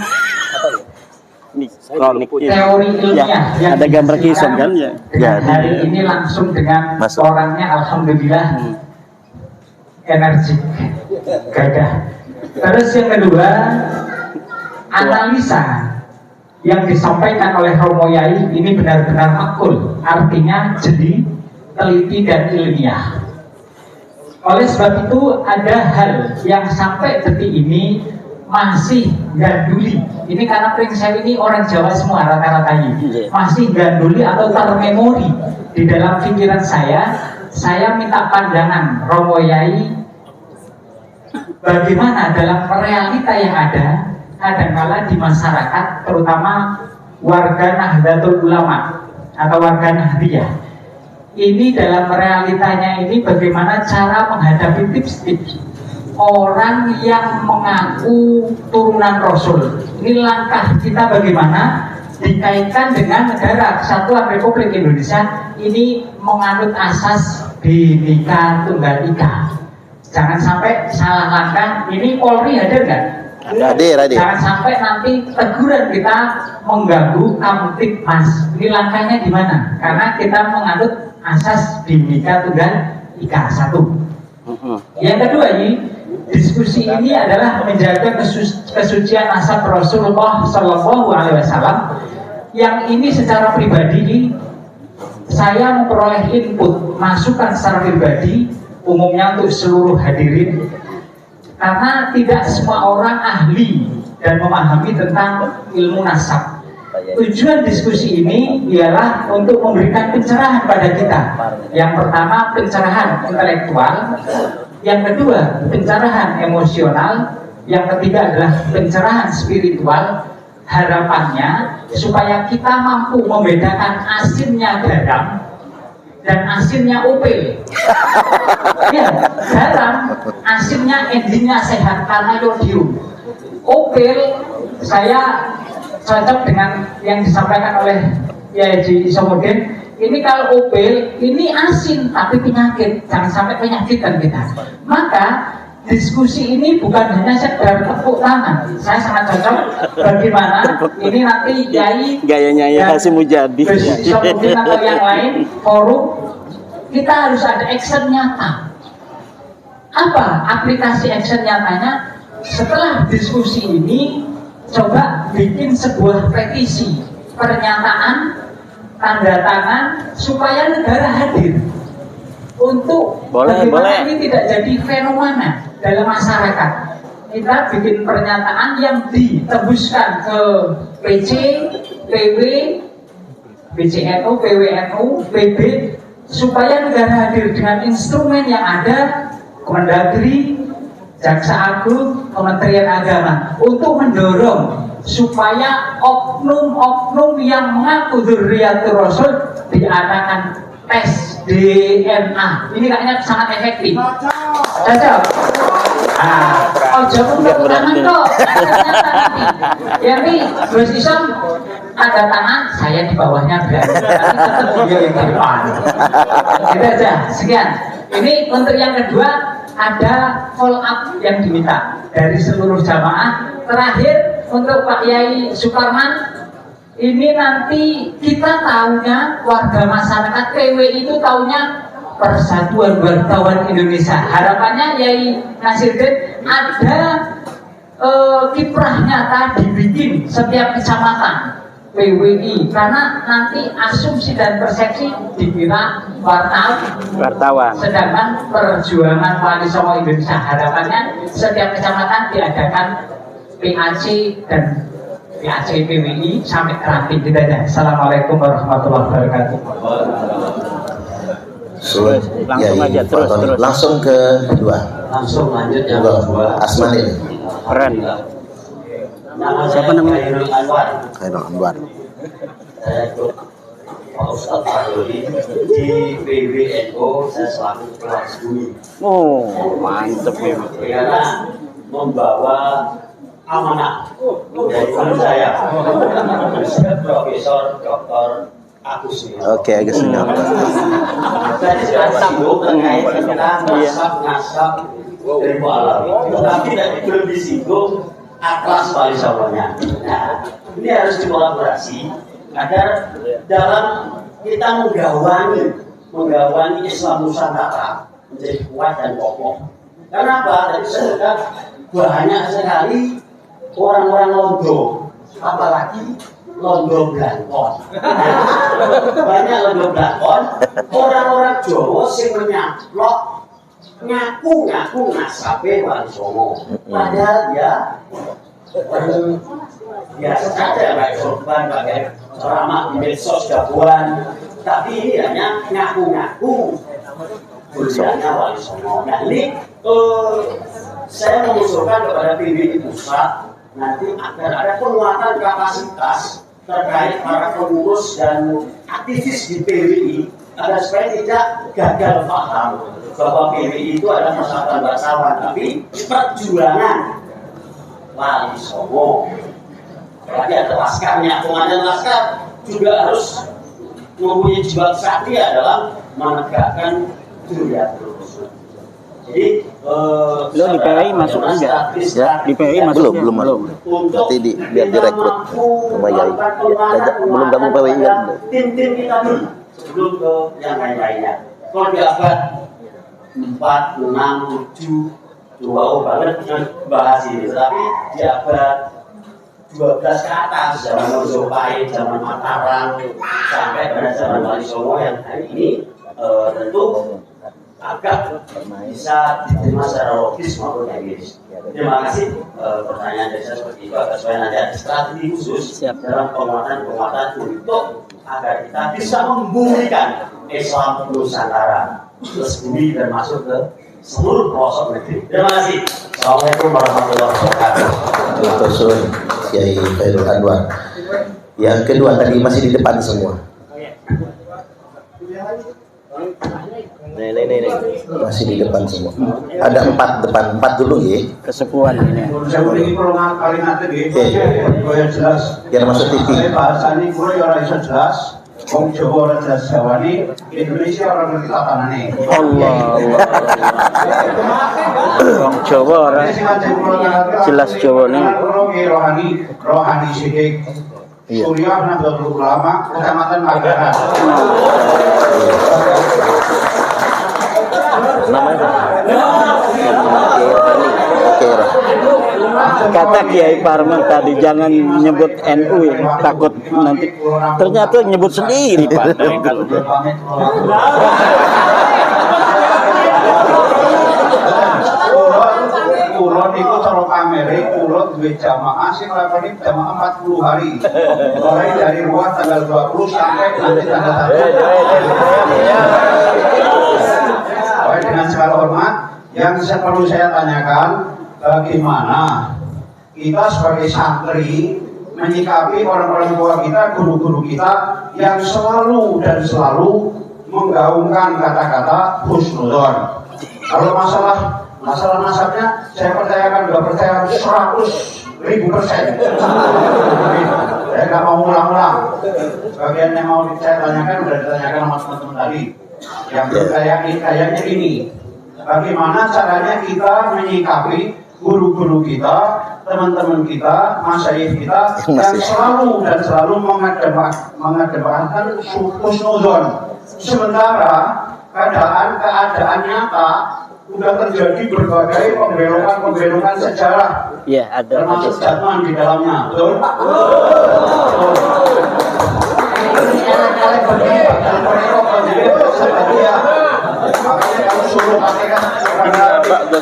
Ini kronik teori ilmiah yang ada gambar Kiai Som kan ya. Hari ini langsung dengan orangnya alhamdulillah energik, gagah. Terus yang kedua, analisa yang disampaikan oleh Romo Yai ini benar-benar makul, artinya jeli, teliti dan ilmiah. Oleh sebab itu ada hal yang sampai detik ini masih ganduli. Ini karena prinsip ini orang Jawa semua rata-rata ini masih ganduli atau termemori di dalam pikiran saya. Saya minta pandangan Romo Yai bagaimana dalam realita yang ada kadangkala di masyarakat, terutama warga Nahdlatul Ulama atau warga Nahdliyah. Ini dalam realitanya ini bagaimana cara menghadapi tips-tips orang yang mengaku turunan Rasul. Ini langkah kita bagaimana dikaitkan dengan negara Kesatuan Republik Indonesia ini menganut asas Bhinneka Tunggal Ika. Jangan sampai salah langkah. Ini Polri hadir nggak? Hadir. Jangan sampai nanti teguran kita mengganggu Kamtibmas. Ini langkahnya di mana? Karena kita menganut asas Bhinneka Tunggal Ika 1. Yang kedua ini, diskusi ini adalah menjaga kesucian nasab Rasulullah Shallallahu Alaihi Wasallam. Yang ini secara pribadi saya memperoleh input, masukan secara pribadi, umumnya untuk seluruh hadirin, karena tidak semua orang ahli dan memahami tentang ilmu nasab. Tujuan diskusi ini ialah untuk memberikan pencerahan pada kita. Yang pertama, pencerahan intelektual. Yang kedua, pencerahan emosional. Yang ketiga adalah pencerahan spiritual. Harapannya supaya kita mampu membedakan asinnya garam dan asinnya opel. Ya, garam asinnya endingnya sehat karena yodium. Opel saya cocok dengan yang disampaikan oleh Yaji Isomudin. Ini kalau opel ini asin tapi penyakit, jangan sampai penyakitkan kita. Maka diskusi ini bukan hanya sekedar tepuk tangan. Saya sangat cocok bagaimana ini nanti Yai gayanya ya Hasyim Mujadi Isomudin atau yang lain forum, kita harus ada action nyata. Apa aplikasi action nyatanya? Setelah diskusi ini, coba bikin sebuah petisi, pernyataan, tanda tangan supaya negara hadir untuk bagaimana ini tidak jadi fenomena dalam masyarakat. Kita bikin pernyataan yang ditembuskan ke PC, PW, PCNU, PWNU, PB, supaya negara hadir dengan instrumen yang ada, Kemendagri, Jaksa Agung, Kementerian Agama, untuk mendorong supaya oknum-oknum yang mengaku dzurriyyatur Rasul diadakan tes DNA. Ini kayaknya sangat efektif. Cocok. Ojo untuk tangan kok. Ya nih, Gus Isom ada tangan, saya di bawahnya berarti. Tapi tetap dia yang di depan. Gitu aja. Sekian. Ini untuk yang kedua, ada follow up yang diminta dari seluruh jamaah. Terakhir untuk Pak Yai Suparman, ini nanti kita tahunya warga masyarakat PW itu tahunya Persatuan Wartawan Indonesia. Harapannya Yai Nasiruddin ada kiprah nyata dibikin setiap kecamatan PWI, karena nanti asumsi dan persepsi dikira wartawan, sedangkan perjuangan Wali Songo Indonesia harapannya setiap kecamatan diadakan PAC dan PAC PWI sampai terakhir. Kita aja. Assalamualaikum warahmatullahi wabarakatuh. Langsung aja terus. Langsung ke kedua. Langsung lanjut yang kedua. Asmanil. Keren. Siapa namanya? Khairul Anwar. Saya ikut Pak Ustadz Fadli di PWNU, saya selaku ketua bumi. Oh, mantep ya. Karena membawa amanah dari guru saya, Profesor Dr. Agus. Oke, Agus. Tadi sudah disinggung terkait tentang nasab ilmu alam, tapi belum disinggung atlas Wali Songonya. Nah, ini harus dikolaborasi agar dalam kita menggawani Islam Nusantara menjadi kuat dan kokoh. Kenapa? Tadi saya sudah banyak sekali orang-orang Londo, apalagi Londo Blangkon. Banyak Londo Blangkon, orang-orang Jawa sing menyaplok ngaku nasabe Wali Songo. Padahal biasa saja pakai sorban, pakai ceramah di medsos jagoan, tapi ini hanya ngaku kuliahnya Wali Songo. Nah ini saya mengusulkan kepada PBI pusat nanti agar ada penguatan kapasitas terkait para pengurus dan aktivis di PBI agar supaya tidak gagal paham bahwa PBI itu adalah persatuan bangsawan, tapi perjuangan Wali Songo. Berarti ada laskarnya, komandan laskar juga harus mempunyai jiwa sakti dalam menegakkan dzurriyyatur Rasul. Jadi lo di PWI masuk enggak? Ya, di PWI masuk belum. Nanti biar direkrut sama Yai. Belum gabung PWI kan? Tim-tim kita belum ke yang lain-lainnya. Kalau di abad 4, 6, 7 jauh banget bahas ini, tapi di abad 12 ke atas, zaman Majapahit, zaman Mataram, sampai pada zaman Wali Songo yang hari ini tentu agak bisa diterima secara logis maupun empiris. Terima kasih. Pertanyaan dari saya seperti itu agar supaya nanti ada strategi khusus dalam penguatan untuk agar kita bisa membumikan Islam Nusantara terus bumi dan masuk ke seluruh pelosok negeri. Terima kasih. Assalamualaikum warahmatullahi wabarakatuh. Terus Kiai Khairul Anwar. Yang kedua tadi masih di depan semua. Nih. Masih di depan semua. Ada 4 depan, 4 dulu ya. Kesepuan ini. Saya beri kalimat tadi. Yang jelas. Biar masuk TV. Bahasa ini kurang orang bisa jelas. Wong Jawa orang jelas Jawa ini, Indonesia orang ngerti tatanane. Allah. Wong Jawa orang jelas Jawa nih. Rohani Sidik. Surya Nahdlatul Ulama, Kecamatan Magaran. Kata Kiai Parman tadi jangan nyebut NU ya, takut nanti ternyata nyebut sendiri Pak. Kulon itu kalau kamera, kulon duwe jamaah sih ngelakoni jamaah 40 hari. Mulai dari ruang tanggal 20 sampai nanti tanggal 1. Baik, dengan segala hormat, yang perlu saya tanyakan, bagaimana kita sebagai santri menyikapi orang-orang tua kita, guru-guru kita yang selalu menggaungkan kata-kata husnudzon. Kalau masalah nasabnya, saya percayakan, nggak percaya 100.000%. Saya nggak mau ulang-ulang. Bagian yang mau saya tanyakan sudah ditanyakan sama teman-teman tadi. Yang kayaknya ini, bagaimana caranya kita menyikapi guru-guru kita, teman-teman kita, masyayikh kita yang selalu mengedepankan husnudzon. Sementara keadaan nyata sudah terjadi berbagai pembelokan sejarah. Iya, ada. Termasuk Jatman di dalamnya, betul?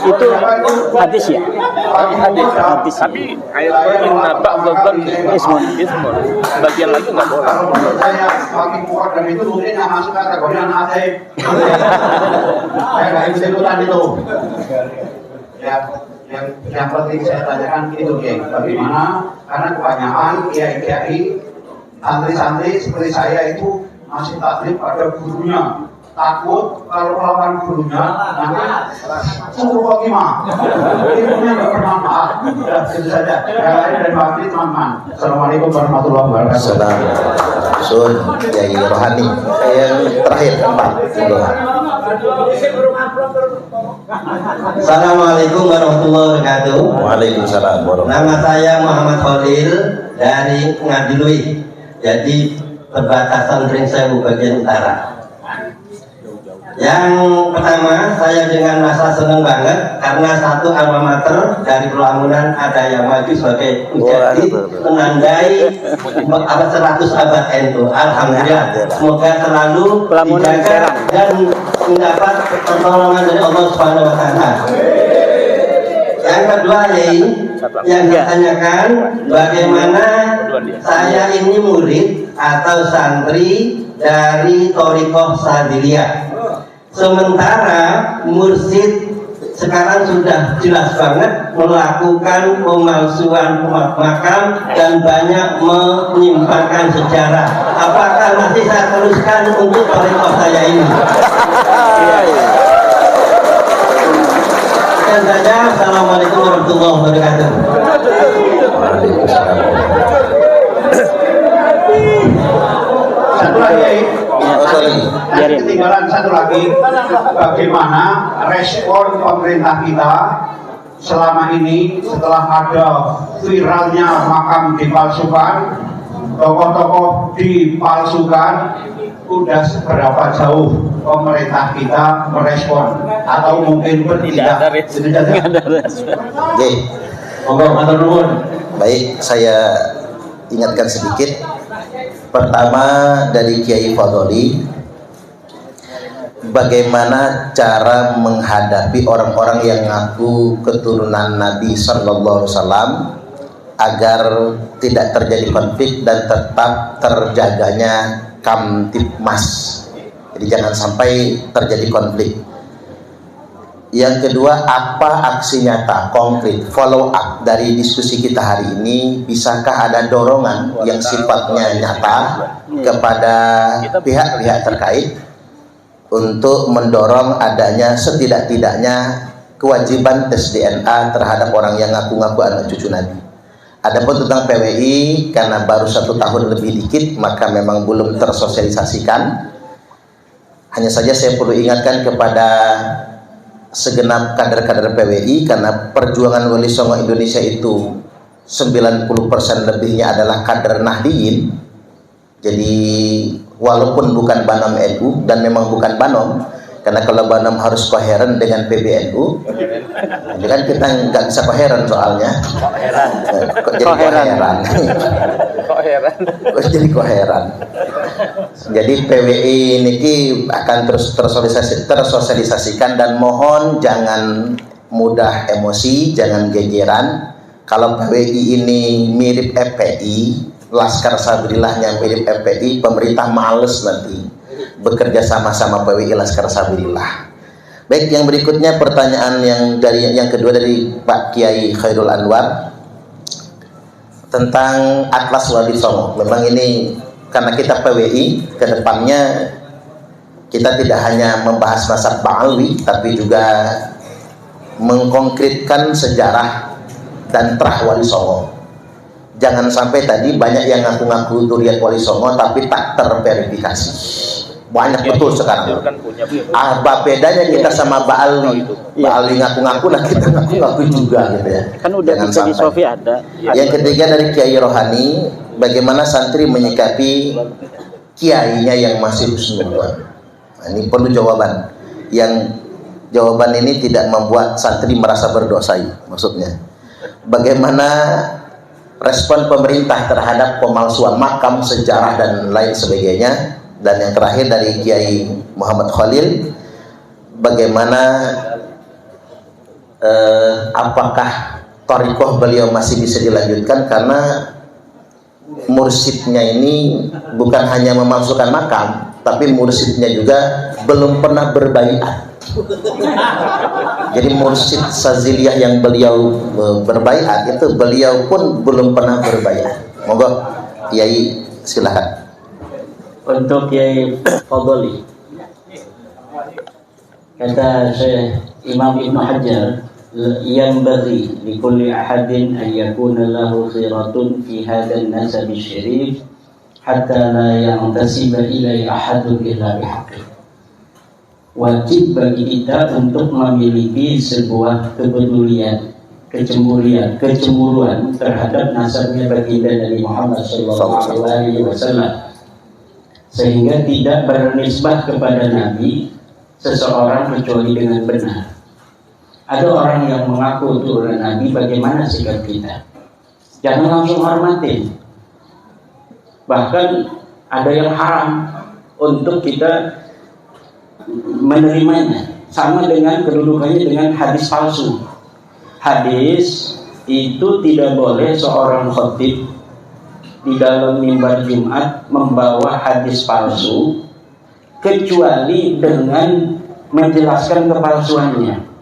Itu hadis ya? Hadis. Tapi ayat nabak beban Ismun. bagian lagi nggak boleh. Kalau menurut saya makin kuat dan itu mungkin yang masuk kategori anak ajaib. Saya nggak ikut-ikutan itu. Yang penting saya tanyakan itu Kiai, bagaimana karena kebanyakan kiai-kiai santri-santri seperti saya itu masih taklid pada gurunya, takut kalau melawan gurunya nanti suruh khotimah, ilmunya nggak bermanfaat. Sudah itu saja. Yang lain dari waktu teman-teman. Assalamualaikum warahmatullahi wabarakatuh. Assalamualaikum. Kiai Rohani. Yang terakhir 4. Assalamualaikum warahmatullahi wabarakatuh. Waalaikumsalam warahmatullahi Nama saya Muhammad Khalil dari Ngadilui. Jadi perbatasan Pringsewu bagian utara. Yang pertama, saya dengan masa senang banget karena satu alma mater dari Pelamunan ada yang maju sebagai menjadi menandai 100 abad NU. Alhamdulillah. Semoga selalu dijaga dan mendapat pertolongan dari Allah Subhanahu wa taala. Yang kedua, yang ditanyakan bagaimana saya ini murid atau santri dari Thariqah Sadiliyah. Sementara mursyid sekarang sudah jelas banget melakukan pemalsuan makam dan banyak menyimpangkan sejarah. Apakah masih saya teruskan untuk Thariqah saya ini? Dan saja, Assalamualaikum warahmatullahi wabarakatuh. Satu lagi, ketinggalan satu lagi, bagaimana respon pemerintah kita selama ini setelah ada viralnya makam dipalsukan, tokoh-tokoh dipalsukan, udah seberapa jauh pemerintah kita merespon atau mungkin bertindak? Oke. Baik, saya ingatkan sedikit. Pertama dari Kiai Fadholi, bagaimana cara menghadapi orang-orang yang ngaku keturunan Nabi Sallallahu Alaihi Wasallam agar tidak terjadi konflik dan tetap terjaganya Kamtibmas. Jadi jangan sampai terjadi konflik. Yang kedua, apa aksi nyata, konkret, follow up dari diskusi kita hari ini? Bisakah ada dorongan yang sifatnya nyata kepada pihak-pihak terkait untuk mendorong adanya setidak-tidaknya kewajiban tes DNA terhadap orang yang ngaku-ngaku anak cucu Nabi? Adapun tentang PWI, karena baru 1 tahun lebih dikit, maka memang belum tersosialisasikan. Hanya saja saya perlu ingatkan kepada segenap kader-kader PWI, karena perjuangan Wali Songo Indonesia itu 90% lebihnya adalah kader Nahdiyin. Jadi walaupun bukan Banom NU, dan memang bukan Banom, karena kalau Banom harus koheren dengan PBNU, jadi kan kita nggak bisa koheren soalnya. Kok jadi koheran? Kok jadi koheran? Jadi PWI ini akan terus tersosialisasikan, dan mohon jangan mudah emosi, jangan gegeran. Kalau PWI ini mirip FPI, Laskar Sabilillahnya mirip FPI, pemerintah males nanti bekerja sama-sama PWI Laskar Sabilillah. Baik, yang berikutnya pertanyaan yang kedua dari Pak Kiai Khairul Anwar tentang Atlas Wali Songo. Memang ini karena kita PWI, kedepannya kita tidak hanya membahas nasab Ba'alwi, tapi juga mengkonkretkan sejarah dan terah Wali Songo. Jangan sampai tadi banyak yang ngaku-ngaku duriat Wali Songo tapi tak terverifikasi. Banyak betul sekarang. Apa bedanya kita sama Ba'alwi? Ba'alwi ngaku-ngaku, nah kita ngaku-ngaku juga gitu ya. Kan udah di Sofi ada. Yang ketiga dari Kiai Rohani, bagaimana santri menyikapi kiainya yang masih husnudzon? Nah, ini perlu jawaban. Yang jawaban ini tidak membuat santri merasa berdosa, maksudnya. Bagaimana respon pemerintah terhadap pemalsuan makam, sejarah dan lain sebagainya? Dan yang terakhir dari Kiai Muhammad Khalil, bagaimana apakah thariqah beliau masih bisa dilanjutkan, karena mursyidnya ini bukan hanya memalsukan makam, tapi mursyidnya juga belum pernah berbaiat. Jadi mursyid Saziliyah yang beliau berbaiat itu beliau pun belum pernah berbaiat. Monggo Kiai silakan. Untuk Kiai Fadholi, kata Syekh Imam Ibn Hajar, yang bagi di kulli ahadin an yakuna lahu khiratun fi hadzal nasab syarif hatta la yantasiba ilai ahadun illa bihaqqi. Wajib bagi kita untuk memiliki sebuah kepedulian, kecemburuan terhadap nasabnya baginda Nabi Muhammad sallallahu alaihi wasallam, sehingga tidak bernisbah kepada Nabi seseorang kecuali dengan benar. Ada orang yang mengaku turunan Nabi, bagaimana sikap kita? Jangan langsung hormatin. Bahkan ada yang haram untuk kita menerimanya. Sama dengan kedudukannya dengan hadis palsu. Hadis itu tidak boleh seorang khatib di dalam mimbar Jumat membawa hadis palsu kecuali dengan menjelaskan kepalsuannya.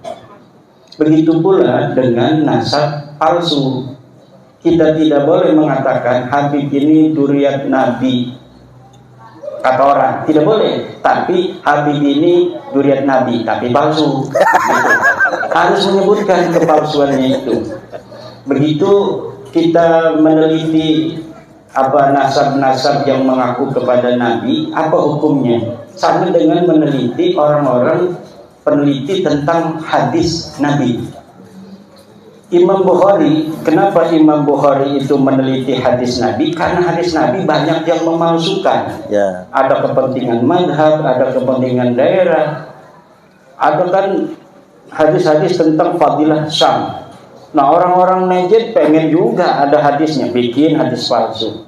Begitu pula dengan nasab palsu. Kita tidak boleh mengatakan Habib ini duriat Nabi, kata orang, tidak boleh. Tapi Habib ini duriat Nabi, tapi palsu. Harus menyebutkan kepalsuannya itu. Begitu kita meneliti apa nasab-nasab yang mengaku kepada Nabi, apa hukumnya? Sama dengan meneliti orang-orang peneliti tentang hadis Nabi. Imam Bukhari, kenapa Imam Bukhari itu meneliti hadis Nabi? Karena hadis Nabi banyak yang memalsukan. Ya. Ada kepentingan madhab, ada kepentingan daerah, ada kan hadis-hadis tentang fadilah Syam. Nah, orang-orang Najd pengen juga ada hadisnya, bikin hadis palsu.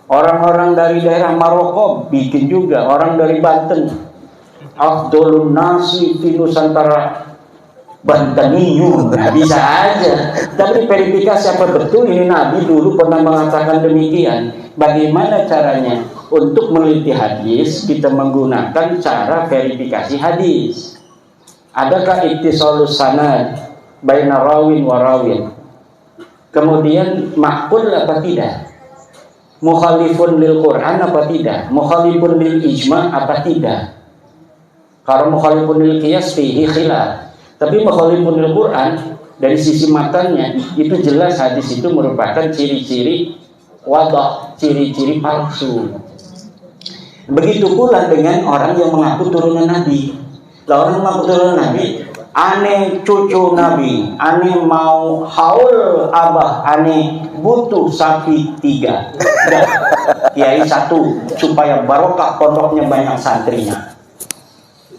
Orang-orang dari daerah Maroko bikin juga, orang dari Banten. Afdolun nasi di Nusantara Banteniyun, nah, bisa aja. Tapi verifikasi apa betul ini Nabi dulu pernah mengatakan demikian. Bagaimana caranya? Untuk meneliti hadis kita menggunakan cara verifikasi hadis. Adakah ittisalus sanad baina rawin wa rawin? Kemudian maqul apa tidak? Mukhalifun lil Quran apa tidak? Mukhalifun lil ijma apa tidak? Kalau mukhalifun lil qiyas fihi khilaf. Tapi mukhalifun lil Quran dari sisi matanya itu jelas hadis itu merupakan ciri-ciri wadah, ciri-ciri palsu. Begitu pula dengan orang yang mengaku turunan Nabi. Lah orang mengaku turunan Nabi, ane cucu Nabi, ane mau haul abah, ane butuh sapi 3 dan kiai 1 supaya barokah pondoknya banyak santrinya.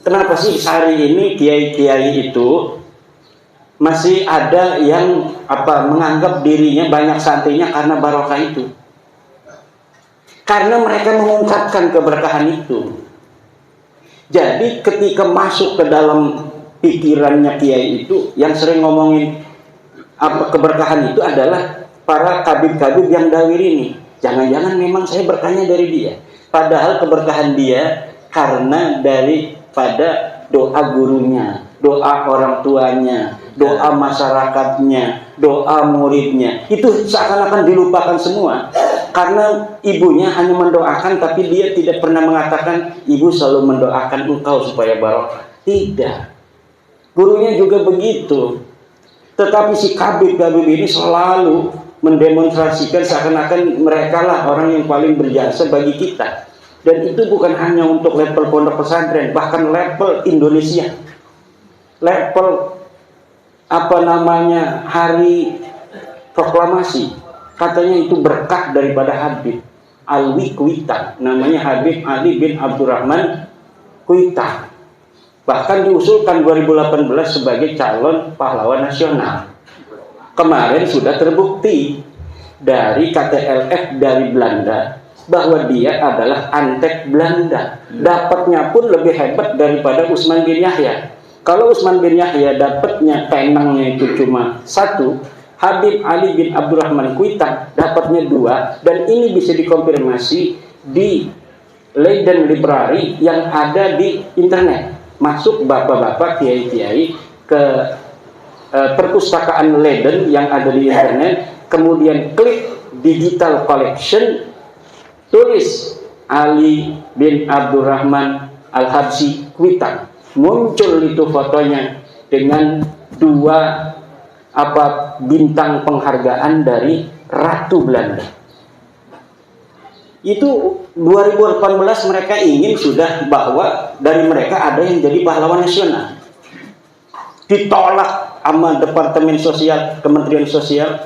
Kenapa sih hari ini kiai-kiai itu masih ada yang menganggap dirinya banyak santrinya karena barokah itu? Karena mereka mengungkapkan keberkahan itu. Jadi ketika masuk ke dalam pikirannya kiai itu, yang sering ngomongin keberkahan itu adalah para kabib-kabib yang dawir ini. Jangan-jangan memang saya berkahnya dari dia. Padahal keberkahan dia karena daripada doa gurunya, doa orang tuanya, doa masyarakatnya, doa muridnya. Itu seakan-akan dilupakan semua. Karena ibunya hanya mendoakan, tapi dia tidak pernah mengatakan, ibu selalu mendoakan engkau supaya barokah. Tidak. Gurunya juga begitu. Tetapi si kabib-kabib ini selalu mendemonstrasikan seakan-akan mereka lah orang yang paling berjasa bagi kita. Dan itu bukan hanya untuk level pondok pesantren, bahkan level Indonesia. Level hari proklamasi. Katanya itu berkah daripada Habib Alwi Kuita, namanya Habib Ali bin Abdurrahman Kuita. Bahkan diusulkan 2018 sebagai calon pahlawan nasional. Kemarin sudah terbukti dari KTLF dari Belanda bahwa dia adalah antek Belanda. Dapatnya pun lebih hebat daripada Utsman bin Yahya. Kalau Utsman bin Yahya dapatnya penangnya itu cuma 1, Habib Ali bin Abdurrahman Kuita dapatnya 2, dan ini bisa dikonfirmasi di Leiden Library yang ada di internet. Masuk bapak-bapak kiai-kiai ke perpustakaan Leiden yang ada di internet, kemudian klik digital collection, tulis Ali bin Abdurrahman Al-Habsyi Kuita, muncul itu fotonya dengan 2 bintang penghargaan dari Ratu Belanda. Itu 2018 mereka ingin sudah bahwa dari mereka ada yang jadi pahlawan nasional. Ditolak sama Departemen Sosial, Kementerian Sosial.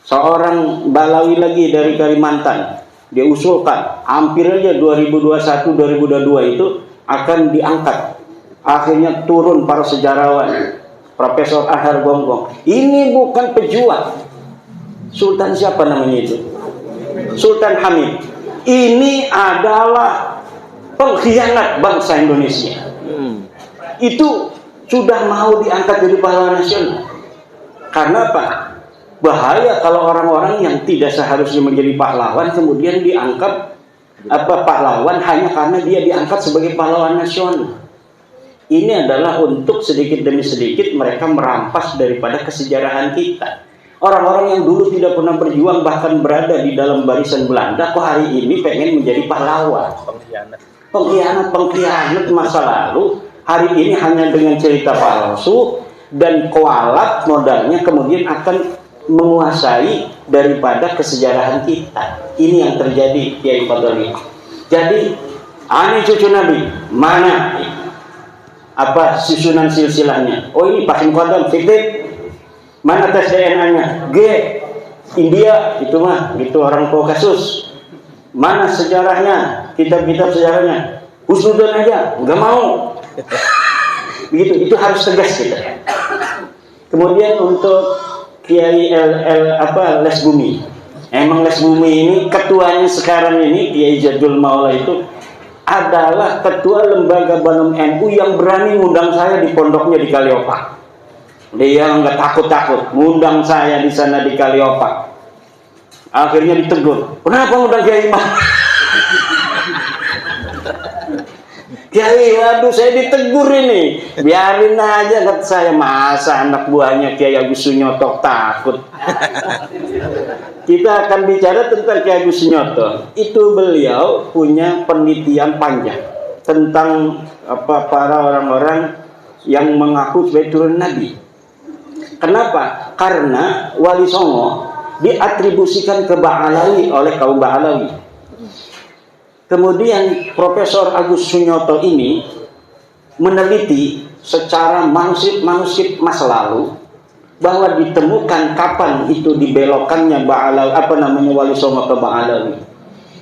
Seorang Balawi lagi dari Kalimantan, dia usulkan hampir aja 2021-2022 itu akan diangkat. Akhirnya turun para sejarawan. Profesor Ahar Gonggong. Ini bukan pejuang. Sultan siapa namanya itu? Sultan Hamid. Ini adalah pengkhianat bangsa Indonesia. Itu sudah mau diangkat jadi pahlawan nasional. Karena apa? Bahaya kalau orang-orang yang tidak seharusnya menjadi pahlawan kemudian diangkat pahlawan hanya karena dia diangkat sebagai pahlawan nasional. Ini adalah untuk sedikit demi sedikit mereka merampas daripada kesejarahan kita. Orang-orang yang dulu tidak pernah berjuang bahkan berada di dalam barisan Belanda, kok hari ini pengen menjadi pahlawan. Pengkhianat masa lalu, hari ini hanya dengan cerita palsu dan kualat modalnya kemudian akan menguasai daripada kesejarahan kita. Ini yang terjadi, Kiai Fadli. Jadi, ane cucu Nabi, mana susunan silsilahnya? Oh, ini Pakin Kodam fiktif. Mana tes DNA-nya? G, India, itu mah gitu orang tua kasus. Mana sejarahnya? Kitab-kitab sejarahnya? Husnudon aja, nggak mau. Begitu, itu harus tegas kita. Kemudian untuk Kiai Les Bumi. Emang Les Bumi ini ketuanya sekarang ini Kiai Jadul Maula itu adalah ketua lembaga Banum NU yang berani ngundang saya di pondoknya di Kaliopak. Dia nggak takut-takut ngundang saya di sana di Kaliopak. Akhirnya ditegur, kenapa ngundang Kiai Imam? Kiai, waduh saya ditegur ini. Biarin aja, kata saya, masa anak buahnya Kiai Agus Sunyoto takut. Kita akan bicara tentang Kiai Agus Sunyoto. Itu beliau punya penelitian panjang tentang para orang-orang yang mengaku sebagai turun Nabi. Kenapa? Karena Wali Songo diatribusikan ke Ba'alawi oleh kaum Ba'alawi. Kemudian Profesor Agus Sunyoto ini meneliti secara manuskrip masa lalu bahwa ditemukan kapan itu dibelokkannya Ba'alawi, Wali Songo ke Ba'alawi.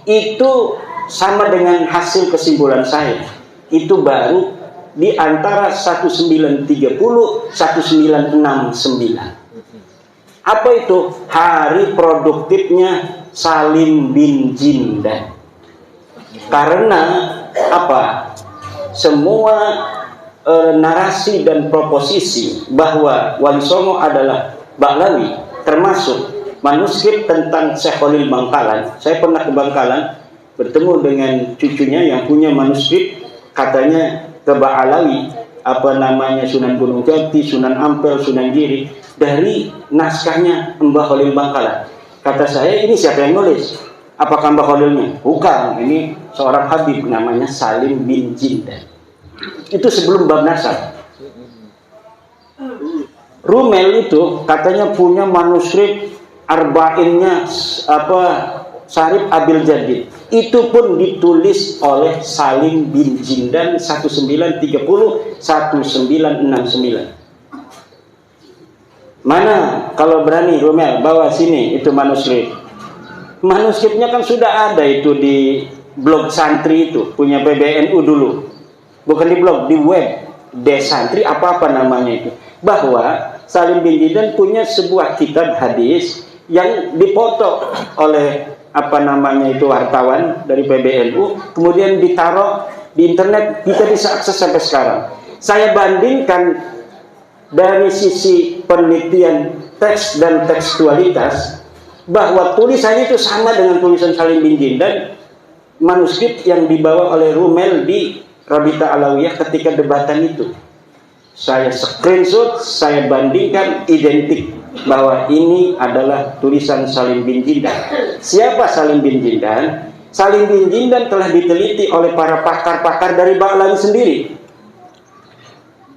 Itu sama dengan hasil kesimpulan saya. Itu baru di antara 1930 1969. Apa itu? Hari produktifnya Salim bin Jindan. Karena apa? Semua narasi dan proposisi bahwa Wali Songo adalah Ba'alawi, termasuk manuskrip tentang Syekh Khalil Bangkalan. Saya pernah ke Bangkalan bertemu dengan cucunya yang punya manuskrip, katanya ke Ba'alawi, Sunan Gunung Jati, Sunan Ampel, Sunan Giri, dari naskahnya Mbah Khalil Bangkalan. Kata saya, ini siapa yang nulis? Apakah Mbah Khalilnya? Bukan, ini seorang Habib namanya Salim bin Jindan. Itu sebelum bab nasab. Rumel itu katanya punya manuskrip arba'innya Syarif Abil Jadid. Itu pun ditulis oleh Salim bin Jindan 1930 1969. Mana kalau berani Rumel bawa sini itu manuskrip. Manuskripnya kan sudah ada itu di blog santri itu punya PBNU dulu. Bukan di blog, di web Desantri apa namanya itu. Bahwa Salim bin Jindan punya sebuah kitab hadis yang dipoto oleh wartawan dari PBNU, kemudian ditaruh di internet, kita bisa akses sampai sekarang. Saya bandingkan dari sisi penelitian teks dan tekstualitas bahwa tulisannya itu sama dengan tulisan Salim bin Jindan, manuskrip yang dibawa oleh Rumel di Rabita Alawiyah ketika debatan itu. Saya screenshot, saya bandingkan, identik bahwa ini adalah tulisan Salim bin Jindan. Siapa Salim bin Jindan? Salim bin Jindan telah diteliti oleh para pakar-pakar dari Ba'alawi sendiri.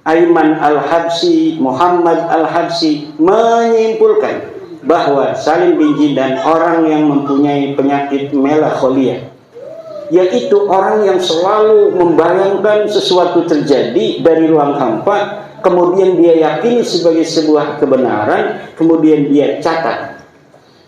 Aiman Al-Habsyi, Muhammad Al-Habsyi menyimpulkan bahwa Salim bin Jindan orang yang mempunyai penyakit melankolia, yaitu orang yang selalu membayangkan sesuatu terjadi dari ruang hampa, kemudian dia yakini sebagai sebuah kebenaran, kemudian dia catat.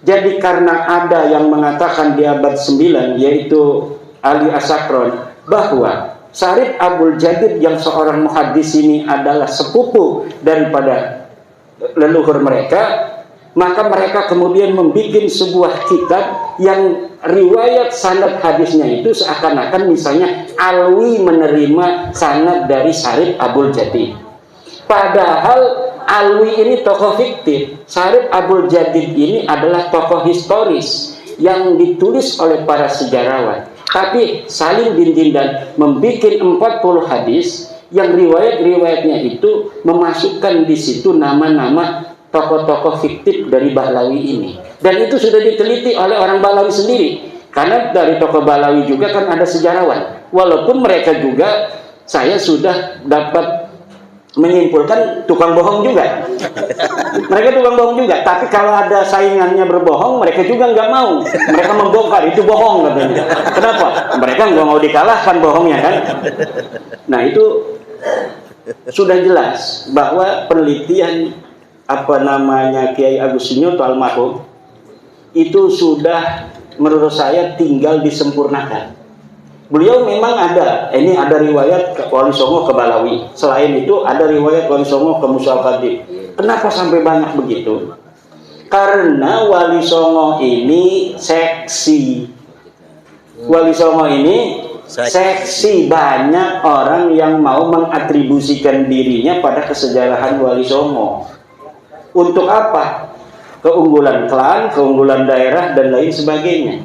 Jadi karena ada yang mengatakan di abad 9, yaitu Ali Asakron, bahwa Syarif Abul Jadid yang seorang muhaddis ini adalah sepupu daripada leluhur mereka, maka mereka kemudian membuat sebuah kitab yang riwayat sanad hadisnya itu seakan-akan misalnya Alwi menerima sanad dari Syarif Abul Jadid. Padahal Alwi ini tokoh fiktif, Syarif Abul Jadid ini adalah tokoh historis yang ditulis oleh para sejarawan. Tapi Salim bin Jindan membuat 40 hadis yang riwayat-riwayatnya itu memasukkan di situ nama-nama tokoh-tokoh fiktif dari Ba'alawi ini. Dan itu sudah diteliti oleh orang Ba'alawi sendiri. Karena dari tokoh Ba'alawi juga kan ada sejarawan. Walaupun mereka juga, saya sudah dapat menyimpulkan tukang bohong juga. Mereka tukang bohong juga. Tapi kalau ada saingannya berbohong, mereka juga nggak mau. Mereka membongkar, itu bohong katanya. Kenapa? Mereka nggak mau dikalahkan bohongnya kan. Nah itu sudah jelas bahwa penelitian Kiai Agus Sunyoto almarhum itu sudah menurut saya tinggal disempurnakan. Beliau memang ada riwayat Wali Songo ke Ba'alawi. Selain itu ada riwayat Wali Songo ke Musa Al-Khatib. Kenapa sampai banyak begitu? Karena Wali Songo ini seksi. Wali Songo ini seksi. Banyak orang yang mau mengatribusikan dirinya pada kesejarahan Wali Songo. Untuk apa? Keunggulan klan, keunggulan daerah, dan lain sebagainya.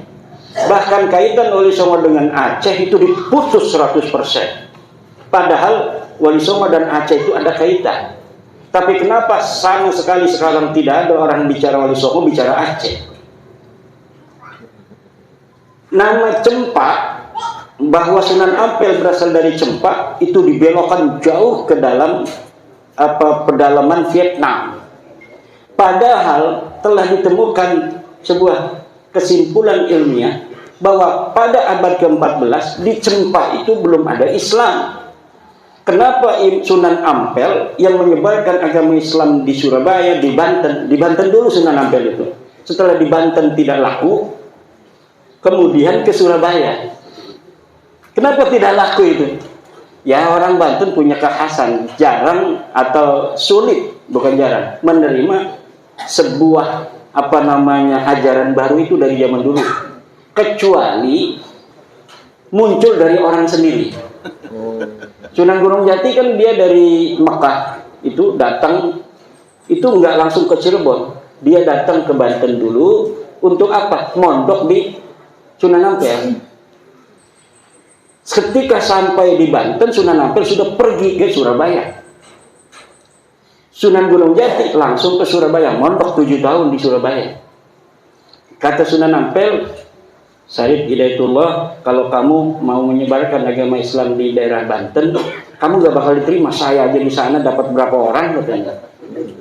Bahkan kaitan Wali Songo dengan Aceh itu diputus 100%. Padahal Wali Songo dan Aceh itu ada kaitan. Tapi kenapa sama sekali sekarang tidak ada orang bicara Wali Songo, bicara Aceh? Nama Cempak, bahwa Sunan Ampel berasal dari Cempak, itu dibelokkan jauh ke dalam pedalaman Vietnam. Padahal telah ditemukan sebuah kesimpulan ilmiah bahwa pada abad ke-14 di Cempak itu belum ada Islam. Kenapa Sunan Ampel yang menyebarkan agama Islam di Surabaya, di Banten dulu Sunan Ampel itu. Setelah di Banten tidak laku, kemudian ke Surabaya. Kenapa tidak laku itu? Ya, orang Banten punya kekhasan, jarang atau sulit, bukan jarang, menerima sebuah ajaran baru itu dari zaman dulu. Kecuali muncul dari orang sendiri. Sunan Gunung Jati kan dia dari Mekah itu datang, itu nggak langsung ke Cirebon, dia datang ke Banten dulu untuk apa? Mondok di Sunan Ampel. Ketika sampai di Banten, Sunan Ampel sudah pergi ke Surabaya. Sunan Gunung Jati langsung ke Surabaya, mondok 7 tahun di Surabaya. Kata Sunan Ampel, Syarif Hidayatullah, kalau kamu mau menyebarkan agama Islam di daerah Banten, kamu gak bakal diterima. Saya aja di sana dapat berapa orang katanya.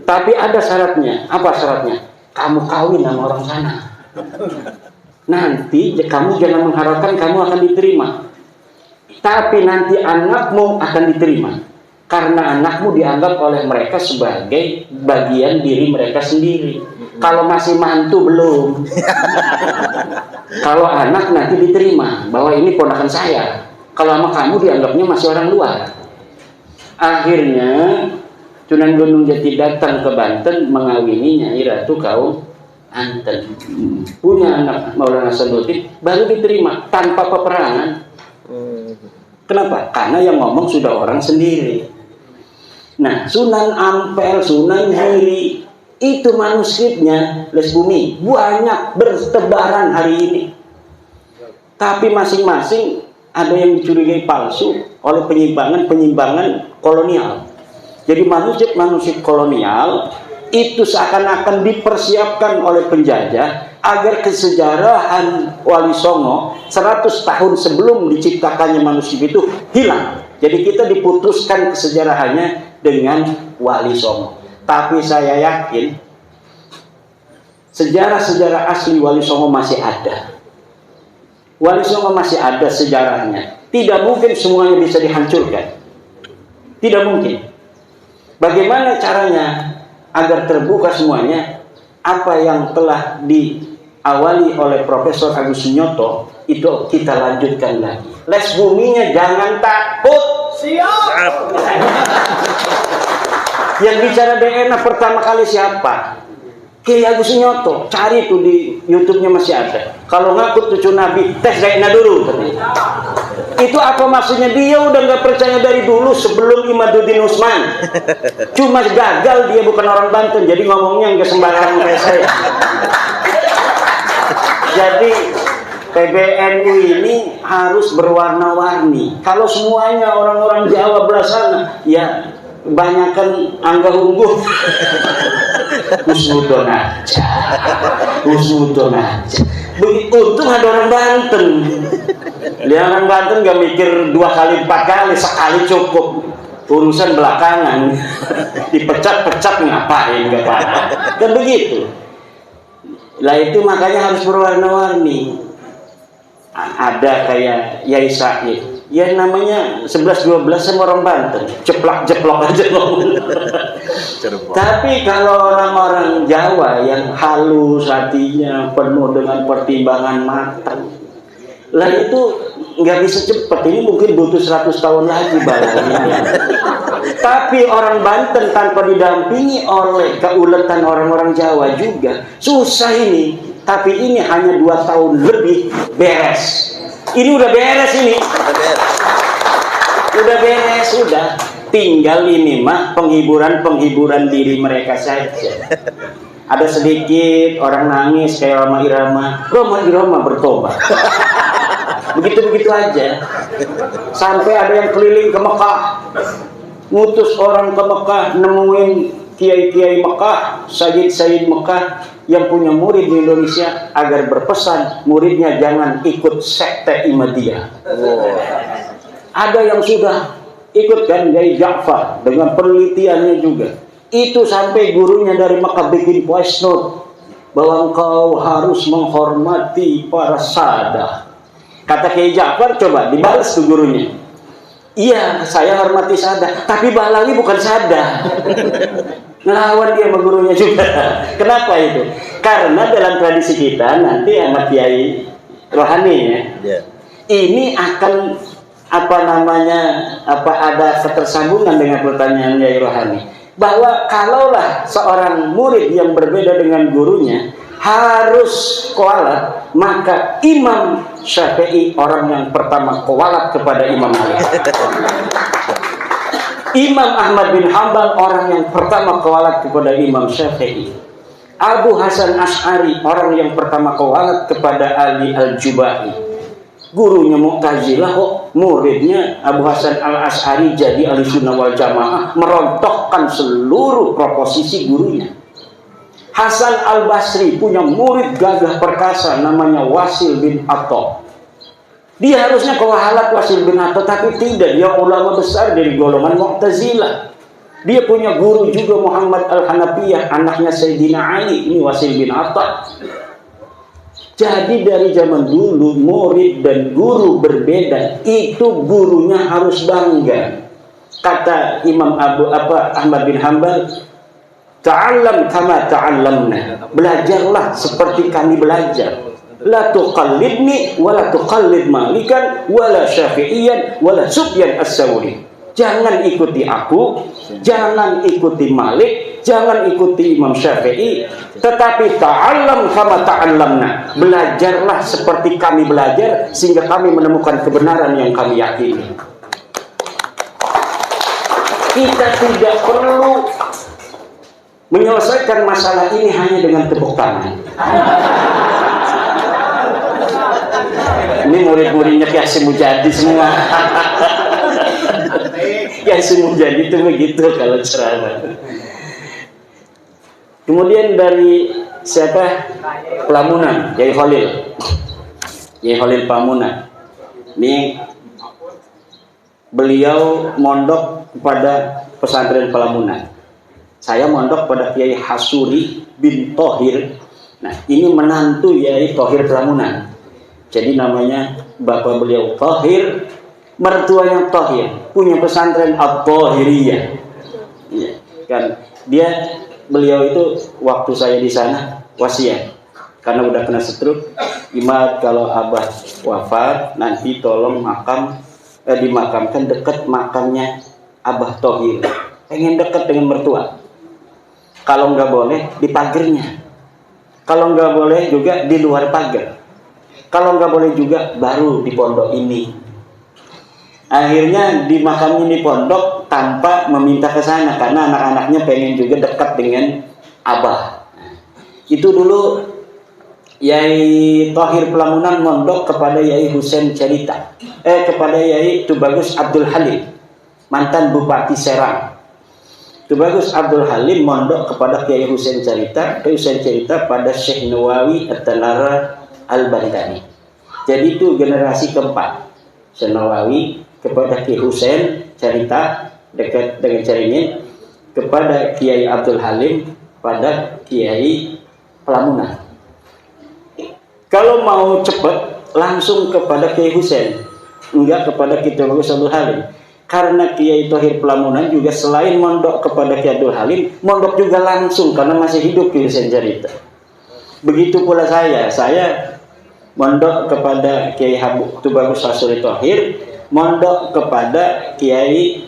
Tapi ada syaratnya. Apa syaratnya? Kamu kawin sama orang sana. Nanti kamu jangan mengharapkan kamu akan diterima. Tapi nanti anakmu akan diterima. Karena anakmu dianggap oleh mereka sebagai bagian diri mereka sendiri. Kalau masih mantu belum. Kalau anak nanti diterima bahwa ini ponakan saya. Kalau sama kamu dianggapnya masih orang luar. Akhirnya Sunan Gunung Jati datang ke Banten mengawini Nyai Ratu kaum Anten. Punya anak Maulana Sanusi, baru diterima tanpa peperangan. Kenapa? Karena yang ngomong sudah orang sendiri. Nah, Sunan Ampel, Sunan Giri, itu manuskripnya Les Bumi banyak bertebaran hari ini. Tapi masing-masing ada yang dicurigai palsu oleh penyimpangan kolonial. Jadi manuskrip kolonial itu seakan-akan dipersiapkan oleh penjajah agar kesejarahan Wali Songo 100 tahun sebelum diciptakannya manuskrip itu hilang. Jadi kita diputuskan kesejarahannya dengan Wali Songo. Tapi saya yakin sejarah-sejarah asli Wali Songo masih ada. Wali Songo masih ada sejarahnya. Tidak mungkin semuanya bisa dihancurkan. Tidak mungkin. Bagaimana caranya agar terbuka semuanya? Apa yang telah diawali oleh Profesor Agus Sunyoto itu kita lanjutkan lagi. Les Buminya jangan takut. Siap. Yang bicara DNA pertama kali siapa? Kiai Agus Sunyoto. Cari tuh di YouTube-nya masih ada. Kalau ngaku cucu Nabi, tes DNA dulu. Itu apa maksudnya? Dia udah nggak percaya dari dulu sebelum Imaduddin Usman. Cuma gagal, dia bukan orang Banten, jadi ngomongnya nggak sembarangan kayak saya. Jadi PBNU ini harus berwarna-warni. Kalau semuanya orang-orang Jawa belah sana, ya kebanyakan angga ungguh. Husnudon aja. Husnudon aja. Untung ada orang Banten. Lihat orang Banten gak mikir 2 kali 4 kali, sekali cukup. Urusan belakangan. Dipecat-pecat ngapain, gak apa-apa. Dan begitu. Lah itu makanya harus berwarna-warni. Ada kayak Yai Said. Ya namanya 11-12 sama orang Banten. Jeplak-jeplok aja ngomong. Tapi kalau orang-orang Jawa yang halus hatinya, penuh dengan pertimbangan matang, lah itu nggak bisa cepat, ini mungkin butuh 100 tahun lagi balanya. Tapi orang Banten tanpa didampingi oleh keuletan orang-orang Jawa juga susah ini. Tapi ini hanya 2 tahun lebih beres. Ini udah beres ini. Udah beres, udah. Tinggal ini mah penghiburan diri mereka saja. Ada sedikit orang nangis kayak Roma Irama bertobat. Begitu-begitu aja. Sampai ada yang keliling ke Mekah, ngutus orang ke Mekah, nemuin kiai-kiai Mekah, sayyid-sayyid Mekah yang punya murid di Indonesia agar berpesan muridnya jangan ikut sekte Ahmadiyah. Ada yang sudah ikut kan Kiai Ja'far dengan penelitiannya juga. Itu sampai gurunya dari Mekah bikin voice note bahwa engkau harus menghormati para sadah. Kata Kiai Ja'far, coba dibalas tuh gurunya. Iya, saya hormati sadah, tapi Bahlawi bukan sadah. Ngelawan dia sama gurunya juga. Kenapa itu? Karena dalam tradisi kita nanti sama Kiai Rohani ya, ini akan ada ketersambungan dengan pertanyaan Kiai Rohani. Bahwa kalaulah seorang murid yang berbeda dengan gurunya harus kualat, maka Imam Syafi'i orang yang pertama kualat kepada Imam Malik. Imam Ahmad bin Hanbal orang yang pertama kualat kepada Imam Syafi'i. Abu Hasan Asy'ari orang yang pertama kualat kepada Ali Al-Jubai. Gurunya Mu'tazilah kok muridnya Abu Hasan Al-Asy'ari jadi Ahlussunnah wal Jamaah, merontokkan seluruh proposisi gurunya. Hasan Al-Basri punya murid gagah perkasa namanya Wasil bin Atta. Dia harusnya kualat Wasil bin Atta, tapi tidak, dia ulama besar dari golongan Mu'tazilah. Dia punya guru juga Muhammad Al-Hanafiyah, anaknya Sayyidina Ali, ini Wasil bin Atta. Jadi dari zaman dulu murid dan guru berbeda, itu gurunya harus bangga. Kata Imam Ahmad bin Hanbal, ta'allam kama ta'allamna. Belajarlah seperti kami belajar. La tuqallidni wa la tuqallid Malikan wa la Syafi'iyan wa la Sufyan as-Sawri. Jangan ikuti aku, jangan ikuti Malik, jangan ikuti Imam Syafi'i, tetapi ta'allam kama ta'allamna. Belajarlah seperti kami belajar sehingga kami menemukan kebenaran yang kami yakini. Kita tidak perlu menyelesaikan masalah ini hanya dengan tepuk tangan. Ini murid-muridnya Kiai Hasyim Mujadi semua. Kiai Hasyim Mujadi itu begitu kalau ceramah. Kemudian dari siapa? Pelamunan, Kiai Khalil. Kiai Khalil Pamunan. Ini beliau mondok kepada pesantren Pelamunan. Saya mondok pada Kiai Hasuri bin Thohir. Nah, ini menantu Kiai Thohir Pelamunan. Jadi namanya bapak beliau Thohir, mertuanya Thohir, punya pesantren At-Thohiriyah. Ya, kan beliau itu waktu saya di sana wasiat karena udah kena stroke. Imad kalau abah wafat nanti tolong dimakamkan dekat makamnya Abah Thohir. Pengen dekat dengan mertua. Kalau nggak boleh di pagernya. Kalau nggak boleh juga di luar pagar. Kalau nggak boleh juga baru di pondok ini. Akhirnya dimakamnya di pondok tanpa meminta ke sana karena anak-anaknya pengen juga dekat dengan Abah. Itu dulu Yai Thohir Pelamunan mondok kepada Yai Husain Cerita. Kepada Yai Tubagus Abdul Halim, mantan Bupati Serang. Tubagus Abdul Halim mondok kepada Kiai Husain Cerita, pada Syekh Nawawi At-Tanara Al-Bantani. Jadi itu generasi keempat. Syekh Nawawi kepada Kiai Husain Cerita dekat dengan Caringin, kepada Kiai Abdul Halim pada Kiai Pelamunan. Kalau mau cepat langsung kepada Kiai Husain, enggak kepada Kiai Tubagus Abdul Halim. Karena Kiai Thohir Pelamunan juga selain mondok kepada Kiai Abdul Halim, mondok juga langsung karena masih hidup Kiai Husain Cerita. Begitu pula saya mondok kepada Kiai Habib Tubagus Rasuli Thohir, mondok kepada Kiai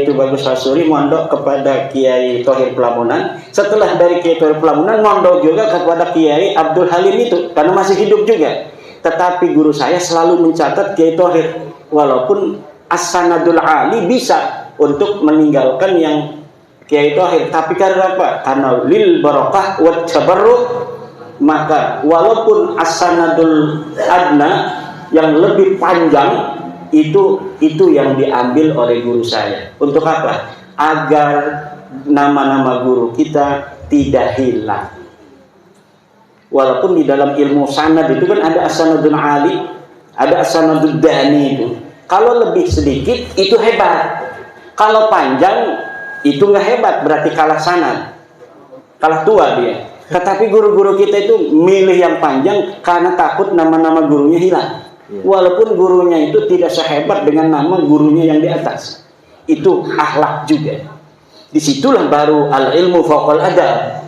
Tubagus Rasuli, mondok kepada Kiai Thohir Pelamunan. Setelah dari Kiai Thohir Pelamunan, mondok juga kepada Kiai Abdul Halim itu, karena masih hidup juga. Tetapi guru saya selalu mencatat Kiai Thohir, walaupun as-sanadul ali bisa untuk meninggalkan yang Kiai Thohir. Tapi karena apa? Karena lil barokah wa tabarruk, maka walaupun as-sanadul adna yang lebih panjang itu yang diambil oleh guru saya. Untuk apa? Agar nama-nama guru kita tidak hilang. Walaupun di dalam ilmu sanad itu kan ada as-sanadul ali, ada as-sanadul dani itu. Kalau lebih sedikit itu hebat. Kalau panjang itu nggak hebat, berarti kalah sanad, kalah tua dia. Tetapi guru-guru kita itu milih yang panjang karena takut nama-nama gurunya hilang. Walaupun gurunya itu tidak sehebat dengan nama gurunya yang di atas. Itu akhlak juga. Disitulah baru al-ilmu fawqal adab.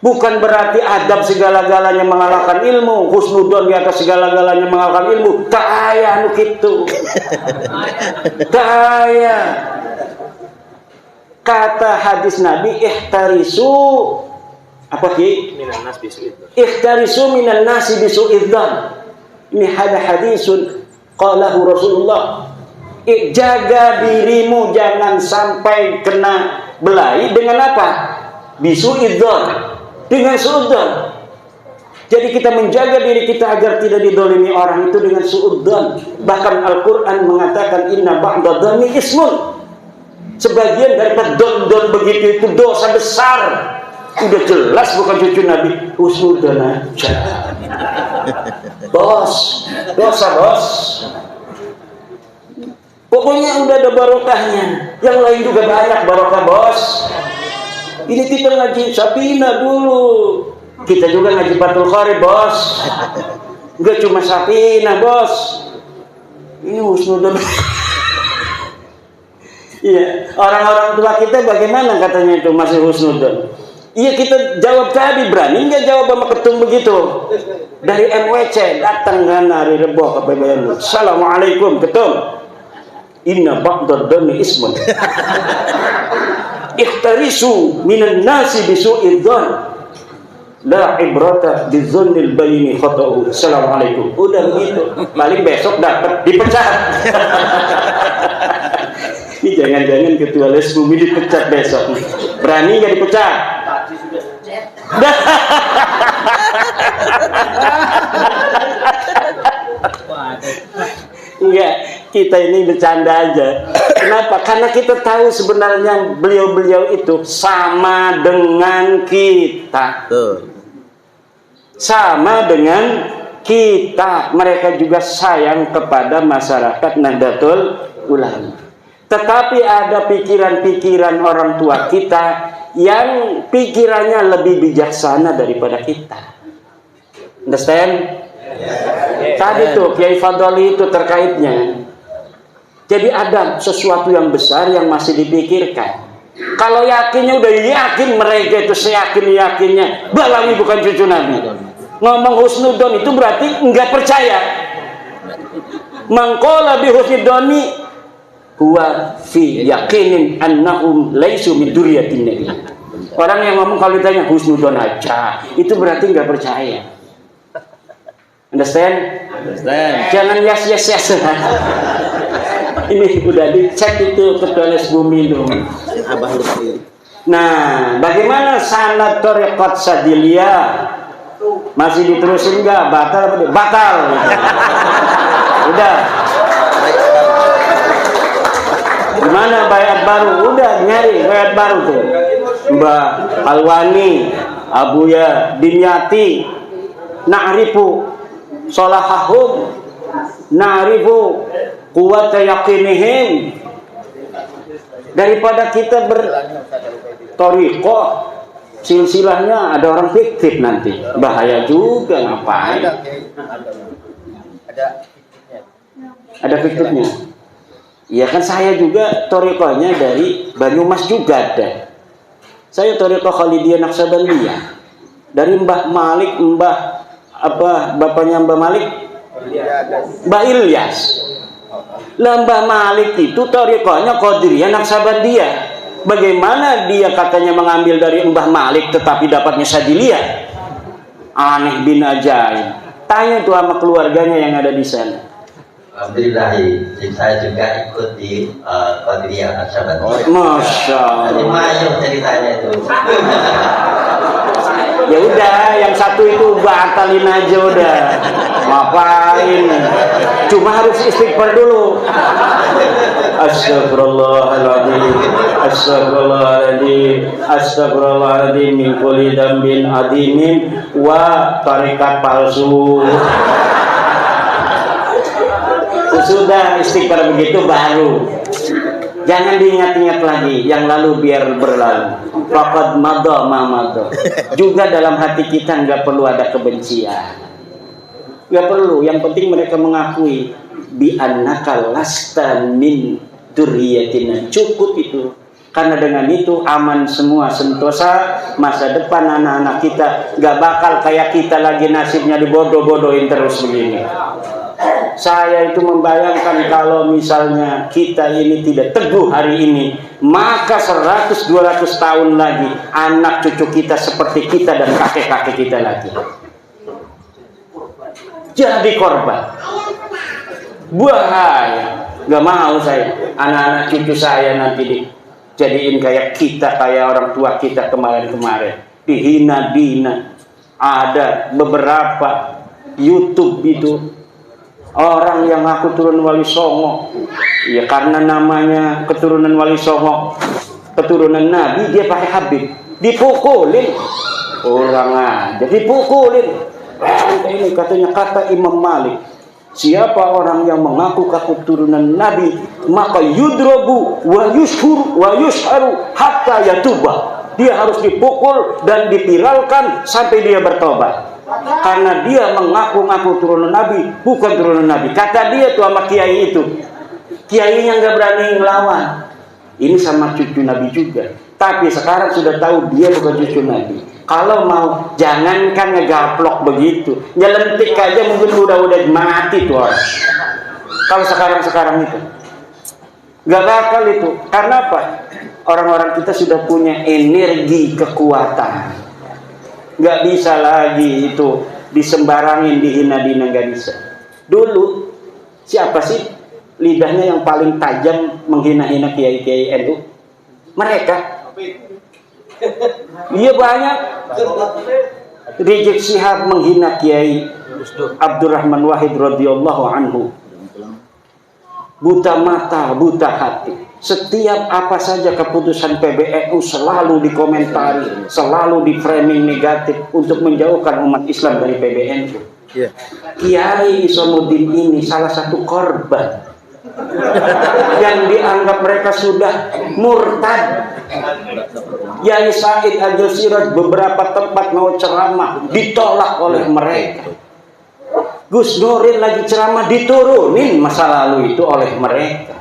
Bukan berarti adab segala-galanya mengalahkan ilmu, husnudon di atas segala-galanya mengalahkan ilmu. Tak ayah anu kitu. Tak ayah. Kata hadis Nabi, ihtarisu apa sih? Minan nas bisu'idzan. Ihtarisu minan nasi bisu'idzan. Ini ada hadisun qalahu Rasulullah. Jaga dirimu jangan sampai kena belai dengan apa? Bisu'idzan. Dengan suudzon. Jadi kita menjaga diri kita agar tidak didolimi orang itu dengan suudzon. Bahkan Al-Quran mengatakan inna ba'da dhanni ismun. Sebagian dari don begitu itu dosa besar. Udah jelas bukan cucu Nabi. Husnudzon aja. Bos, dosa bos. Pokoknya udah ada barokahnya. Yang lain juga banyak barokah bos. Ini kita ngaji Sapina dulu. Kita juga ngaji Fathul Qari bos. Enggak cuma Sapina bos. Ini husnudzon. Iya, orang-orang tua kita bagaimana katanya itu masih husnudzon. Iya kita jawab tadi, berani nggak jawab sama ketum begitu? Dari MWC datang kan hari Rebo ke PBNU. Assalamualaikum ketum. Inna ba'da dhanni ismun. Ikhtarisu minan nasi bisu'idzan. La ibrata bidzannil baini khata'u. Assalamualaikum. Udah begitu. Paling besok dapat dipecat. Ini jangan-jangan ketua les bumi dipecat besok. Berani nggak dipecat? Enggak, kita ini bercanda aja. Kenapa? Karena kita tahu sebenarnya beliau-beliau itu sama dengan kita. Sama dengan kita. Mereka juga sayang kepada masyarakat Nahdlatul Ulama. Tetapi ada pikiran-pikiran orang tua kita yang pikirannya lebih bijaksana daripada kita. Understand? Tadi tuh Kiai Fadli itu terkaitnya. Jadi ada sesuatu yang besar yang masih dipikirkan. Kalau yakinnya udah yakin mereka itu seyakin-yakinnya Balawi bukan cucu Nabi. Ngomong husnudzon itu berarti enggak percaya. Mangqala bi husnudzoni huwa fi yakinin annahum laisu min dzurriyyatin nabi. Orang yang ngomong kalau ditanya husnudzon aja, itu berarti enggak percaya. Understand? Jangan yes. Ini udah dicek itu ketua les bumi itu. Nah, bagaimana sanad thariqat Sadiliyah? Masih diterusin enggak? Batal apa? Batal. Udah. Gimana bayat baru? Udah nyari bayat baru tuh. Mbak Alwani, Abuya Dimyati, na'rifu solahahum, na'rifu quwwata yaqinihim. Daripada kita berthariqah silsilahnya ada orang fiktif nanti. Bahaya juga ngapain? Ada fiktifnya. Ya kan saya juga thariqahnya dari Banyumas juga ada. Saya thariqah Khalidiyah Naqsabandiyah. Dari Mbah Malik, Mbah apa bapaknya Mbah Malik? Mbah Ilyas. Lah Mbah Malik itu thariqahnya Qadiriyah Naqsabandiyah. Bagaimana dia katanya mengambil dari Mbah Malik tetapi dapatnya Sadiliyah? Aneh bin ajaib. Tanya tuh sama keluarganya yang ada di sana. Alhamdulillah, saya juga ikut di Qadiriyah Naqsabandiyah. Masya Allah. Jadi mayu ceritanya itu. Ya udah, yang satu itu batalin aja udah. Ngapain? Cuma harus istighfar dulu. Astagfirullahaladzim, astagfirullahaladzim, astagfirullahaladzim min kulli dambin adimin wa tarikat palsu. Sudah istighfar begitu baru. Jangan diingat-ingat lagi yang lalu biar berlalu. Faqad madha ma madha. Juga dalam hati kita nggak perlu ada kebencian. Nggak perlu. Yang penting mereka mengakui bi annaka lasta min dzurriyyatina. Cukup itu. Karena dengan itu aman semua, sentosa masa depan anak-anak kita. Nggak bakal kayak kita lagi nasibnya dibodoh-bodohin terus begini. Saya itu membayangkan kalau misalnya kita ini tidak teguh hari ini, maka 100-200 tahun lagi anak cucu kita seperti kita dan kakek-kakek kita lagi jadi korban. Bahaya. Gak mau saya anak-anak cucu saya nanti dijadiin kayak kita, kayak orang tua kita kemarin-kemarin, dihina-dina. Ada beberapa YouTube itu orang yang ngaku turun Wali Songo, ya karena namanya keturunan Wali Songo, keturunan Nabi, dia pakai Habib, dipukulin orang aja, dipukulin. Ini katanya kata Imam Malik, siapa orang yang mengaku keturunan Nabi, maka yudrobu wa yushur wa yusharu hatta yatuba. Dia harus dipukul dan dipiralkan sampai dia bertobat. Karena dia mengaku-ngaku turunan Nabi, bukan turunan Nabi. Kata dia tuh sama kiai itu, kiainya nggak berani ngelawan. Ini sama cucu Nabi juga. Tapi sekarang sudah tahu dia bukan cucu Nabi. Kalau mau, jangankan ngegaplok begitu, nyelentik aja mungkin udah mati tuh orang. Kalau sekarang itu, nggak bakal itu. Karena apa? Orang-orang kita sudah punya energi kekuatan. Nggak bisa lagi itu disembarangin, dihina-dina, nggak bisa. Dulu siapa sih lidahnya yang paling tajam menghina-hina kiai-kiai NU? Mereka. Iya banyak. Rizik Syihab menghina Kiai Abdurrahman Wahid radhiyallahu anhu. Buta mata, buta hati. Setiap apa saja keputusan PBNU selalu dikomentari, selalu di framing negatif untuk menjauhkan umat Islam dari PBNU. Kiai Isomuddin ini salah satu korban yang dianggap mereka sudah murtad. Yai Said Al-Siraj beberapa tempat mau ceramah ditolak oleh mereka. Gus Nuril lagi ceramah diturunin masa lalu itu oleh mereka.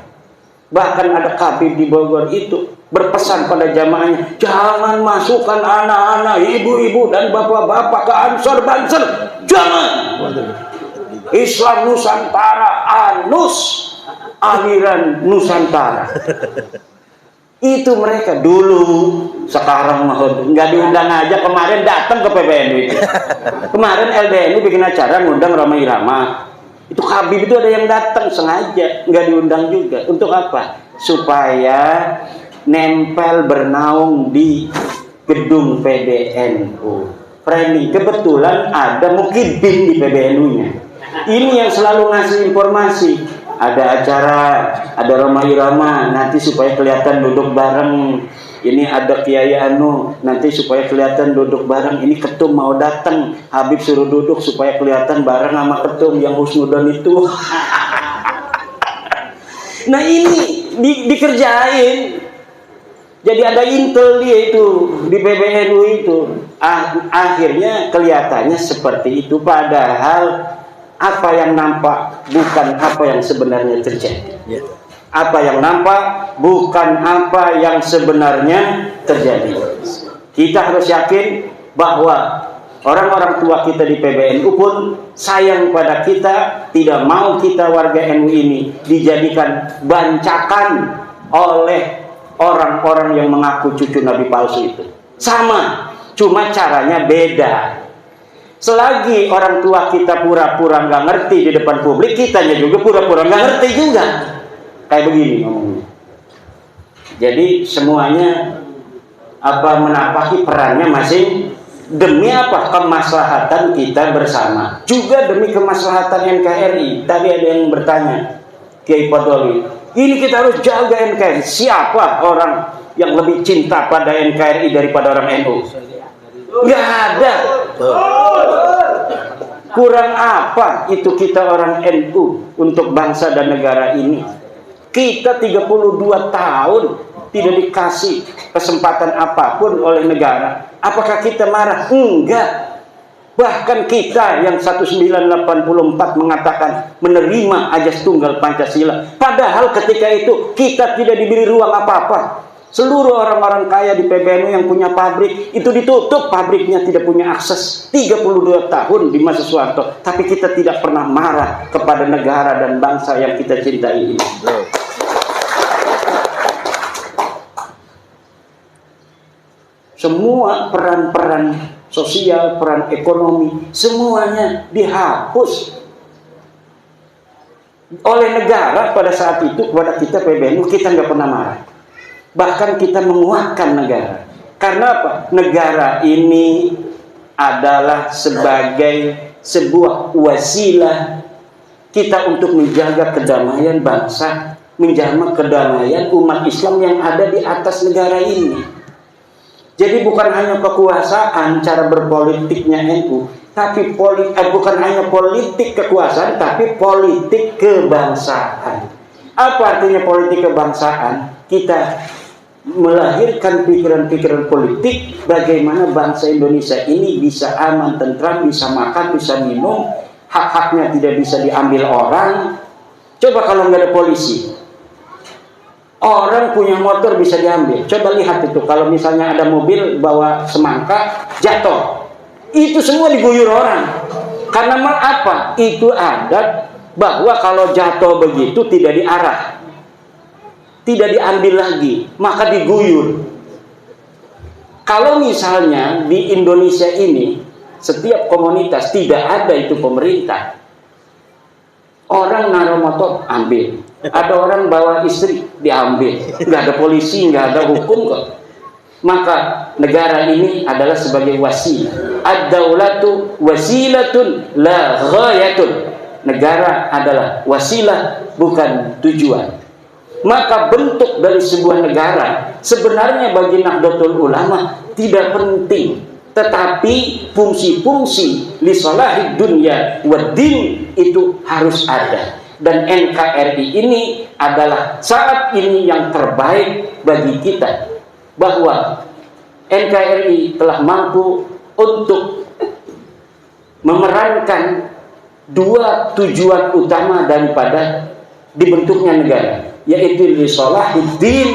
Bahkan ada Khabib di Bogor itu berpesan pada jamaahnya, jangan masukkan anak-anak, ibu-ibu dan bapak-bapak ke Ansor Banser. Jangan. Islam Nusantara, anus aliran Nusantara. Itu mereka dulu. Sekarang nggak diundang aja. Kemarin datang ke PBNU itu. Kemarin LDNU bikin acara ngundang Rhoma Irama. Itu Habib itu ada yang datang sengaja, nggak diundang juga. Untuk apa? Supaya nempel bernaung di gedung PBNU. Framing kebetulan ada Mukhibin di PBNU-nya. Ini yang selalu ngasih informasi. Ada acara, ada Rhoma Irama, nanti supaya kelihatan duduk bareng. Ini ada Kiai Anu, nanti supaya kelihatan duduk bareng. Ini ketum mau datang, Habib suruh duduk supaya kelihatan bareng sama ketum yang husnudon itu. Nah ini dikerjain. Jadi ada intel dia itu di PBNU itu. Akhirnya kelihatannya seperti itu. Padahal apa yang nampak bukan apa yang sebenarnya terjadi. Apa yang nampak bukan apa yang sebenarnya terjadi. Kita harus yakin bahwa Orang-orang tua kita di PBNU pun sayang pada kita, tidak mau kita warga NU ini dijadikan bancakan oleh orang-orang yang mengaku cucu Nabi palsu itu. Sama, cuma caranya beda. Selagi orang tua kita pura-pura nggak ngerti di depan publik, kitanya juga pura-pura nggak ngerti juga. Kayak begini ngomongnya. Jadi semuanya menapaki perannya masing. Demi apa? Kemaslahatan kita bersama. Juga demi kemaslahatan NKRI. Tadi ada yang bertanya, Kiai Fadoli, ini kita harus jaga NKRI. Siapa orang yang lebih cinta pada NKRI daripada orang NU? Nggak ada. Kurang apa itu kita orang NU untuk bangsa dan negara ini? Kita 32 tahun tidak dikasih kesempatan apapun oleh negara. Apakah kita marah? Enggak. Bahkan kita yang 1984 mengatakan menerima ajas tunggal Pancasila. Padahal ketika itu kita tidak diberi ruang apa-apa. Seluruh orang-orang kaya di PBNU yang punya pabrik itu ditutup pabriknya, tidak punya akses. 32 tahun di masa Soeharto. Tapi kita tidak pernah marah kepada negara dan bangsa yang kita cintai ini. Semua peran-peran sosial, peran ekonomi, semuanya dihapus oleh negara pada saat itu kepada kita PBNU. Kita nggak pernah marah. Bahkan kita menguatkan negara. Karena apa? Negara ini adalah sebagai sebuah wasilah kita untuk menjaga kedamaian bangsa, menjaga kedamaian umat Islam yang ada di atas negara ini. Jadi bukan hanya kekuasaan cara berpolitiknya NU, tapi bukan hanya politik kekuasaan, tapi politik kebangsaan. Apa artinya politik kebangsaan? Kita melahirkan pikiran-pikiran politik bagaimana bangsa Indonesia ini bisa aman, tentram, bisa makan, bisa minum, hak-haknya tidak bisa diambil orang. Coba kalau nggak ada polisi, orang punya motor bisa diambil. Coba lihat itu, kalau misalnya ada mobil bawa semangka jatuh, itu semua diguyur orang. Karena apa? Itu adat bahwa kalau jatuh begitu tidak diarah, tidak diambil lagi, maka diguyur. Kalau misalnya di Indonesia ini setiap komunitas tidak ada itu pemerintah, orang naruh motor ambil, ada orang bawa istri diambil, nggak ada polisi, nggak ada hukum kok. Maka negara ini adalah sebagai wasilah. Ad-daulatu wasilatun la ghayatun. Negara adalah wasilah, bukan tujuan. Maka bentuk dari sebuah negara sebenarnya bagi Nahdlatul Ulama tidak penting, tetapi fungsi-fungsi li salahid dunya wad din itu harus ada. Dan NKRI ini adalah saat ini yang terbaik bagi kita, bahwa NKRI telah mampu untuk memerankan dua tujuan utama daripada dibentuknya negara, yaitu li salahiddin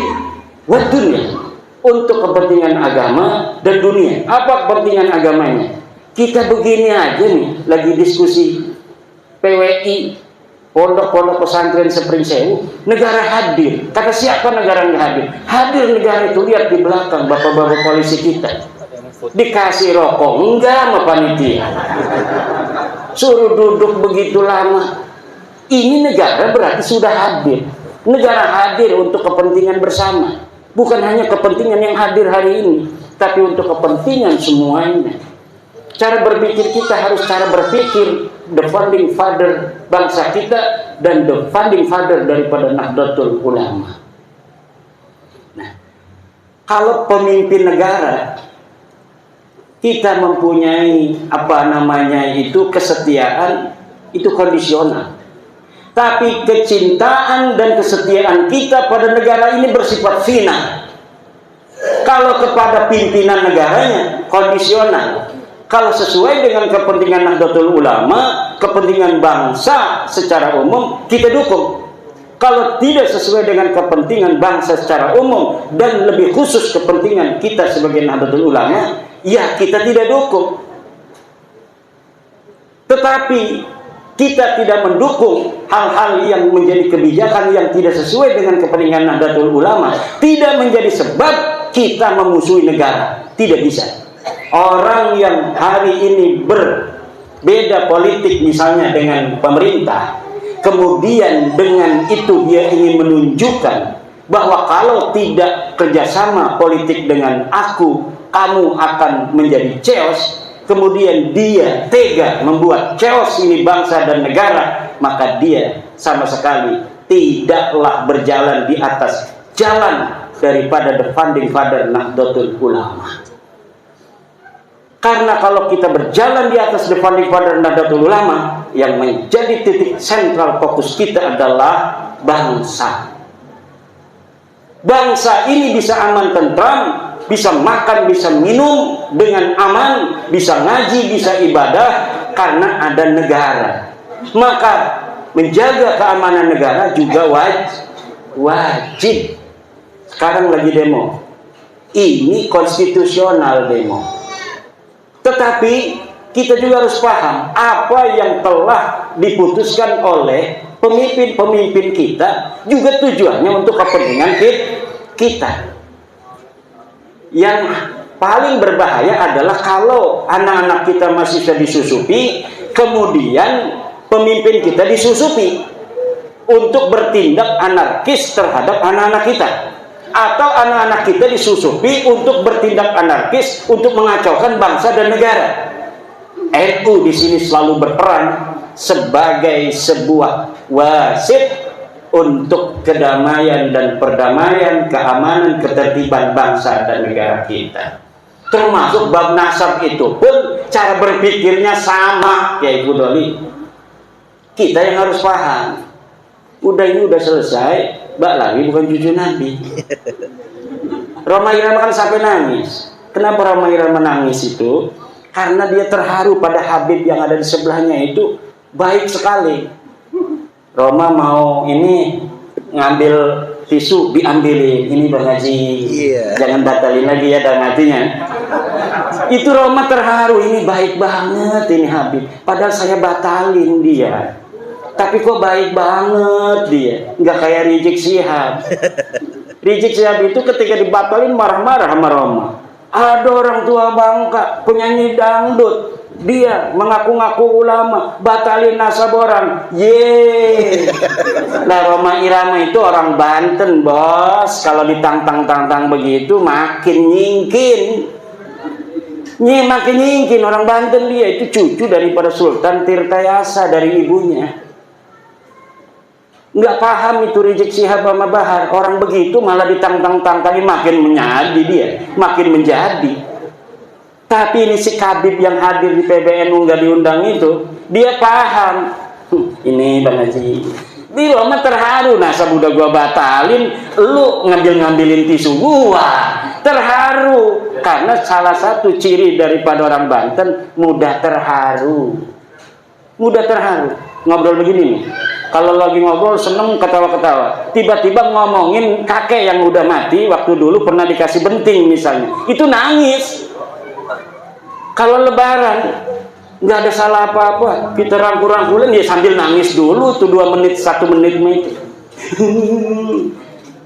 wa dunya, untuk kepentingan agama dan dunia. Apa kepentingan agamanya? Kita begini aja nih, lagi diskusi PWI, pondok-pondok pesantren Spring Sewu, negara hadir. Kata siapa negara nggak hadir? Hadir negara itu, lihat di belakang bapak-bapak polisi kita. Dikasih rokok enggak sama panitia, suruh duduk begitu lama. Ini negara berarti sudah hadir. Negara hadir untuk kepentingan bersama, bukan hanya kepentingan yang hadir hari ini, tapi untuk kepentingan semuanya. Cara berpikir kita harus cara berpikir the founding father bangsa kita dan the founding father daripada Nahdlatul Ulama. Nah, kalau pemimpin negara kita mempunyai kesetiaan, itu kondisional. Tapi kecintaan dan kesetiaan kita pada negara ini bersifat final. Kalau kepada pimpinan negaranya kondisional. Kalau sesuai dengan kepentingan Nahdlatul Ulama, kepentingan bangsa secara umum, kita dukung. Kalau tidak sesuai dengan kepentingan bangsa secara umum dan lebih khusus kepentingan kita sebagai Nahdlatul Ulama, ya kita tidak dukung. Tetapi kita tidak mendukung hal-hal yang menjadi kebijakan yang tidak sesuai dengan kepentingan Nahdlatul Ulama, tidak menjadi sebab kita memusuhi negara. Tidak bisa. Orang yang hari ini berbeda politik misalnya dengan pemerintah, kemudian dengan itu dia ingin menunjukkan bahwa kalau tidak kerjasama politik dengan aku, kamu akan menjadi chaos. Kemudian dia tega membuat chaos ini bangsa dan negara, maka dia sama sekali tidaklah berjalan di atas jalan daripada the founding father Nahdlatul Ulama. Karena kalau kita berjalan di atas the founding father Nahdlatul Ulama, yang menjadi titik sentral fokus kita adalah bangsa. Bangsa ini bisa aman tentram, bisa makan, bisa minum dengan aman, bisa ngaji, bisa ibadah karena ada negara. Maka menjaga keamanan negara juga wajib. Sekarang lagi demo. Ini konstitusional demo. Tetapi kita juga harus paham apa yang telah diputuskan oleh pemimpin-pemimpin kita juga tujuannya untuk kepentingan kita. Yang paling berbahaya adalah kalau anak-anak kita masih bisa disusupi, kemudian pemimpin kita disusupi untuk bertindak anarkis terhadap anak-anak kita, atau anak-anak kita disusupi untuk bertindak anarkis untuk mengacaukan bangsa dan negara. NU di sini selalu berperan sebagai sebuah wasit untuk kedamaian dan perdamaian, keamanan, ketertiban bangsa dan negara kita. Termasuk bab nasab itu pun cara berpikirnya sama kayak Ibu Doli. Kita yang harus paham. Ini udah selesai, Mbak lagi bukan cucu Nabi. Roma Irama kan sampai nangis. Kenapa Roma Irama nangis itu? Karena dia terharu pada Habib yang ada di sebelahnya itu baik sekali. Roma mau ini ngambil tisu, diambilin. Ini Bang Haji, jangan batalin lagi ya dalam hatinya. Itu Roma terharu, ini baik banget ini Habib. Padahal saya batalin dia, tapi kok baik banget dia. Nggak kayak Rizik Syihab. Rizik Syihab itu ketika dibatalin marah-marah sama Roma. Ada orang tua Bangka, penyanyi dangdut, dia mengaku-ngaku ulama, batalin nasab orang. Nah, Roma Irama itu orang Banten, bos. Kalau ditantang-tantang begitu makin nyingkin. Makin nyingkin orang Banten dia. Itu cucu daripada Sultan Tirtayasa dari ibunya. Nggak paham itu Rizik Syihab sama Bahar. Orang begitu malah ditantang-tantangin, makin menjadi dia, makin menjadi. Tapi ini si Kabib yang hadir di PBNU nggak diundang itu, dia paham. Ini Bang Haji, di Roma terharu, nasab udah gua batalin, lu ngambilin tisu gua. Terharu karena salah satu ciri daripada orang Banten mudah terharu. Mudah terharu. Ngobrol begini nih. Kalau lagi ngobrol seneng ketawa-ketawa, tiba-tiba ngomongin kakek yang udah mati waktu dulu pernah dikasih benting misalnya, itu nangis. Kalau lebaran nggak ada salah apa-apa, kita rangkul-rangkulin dia sambil nangis dulu tuh 2 menit 1 menit itu.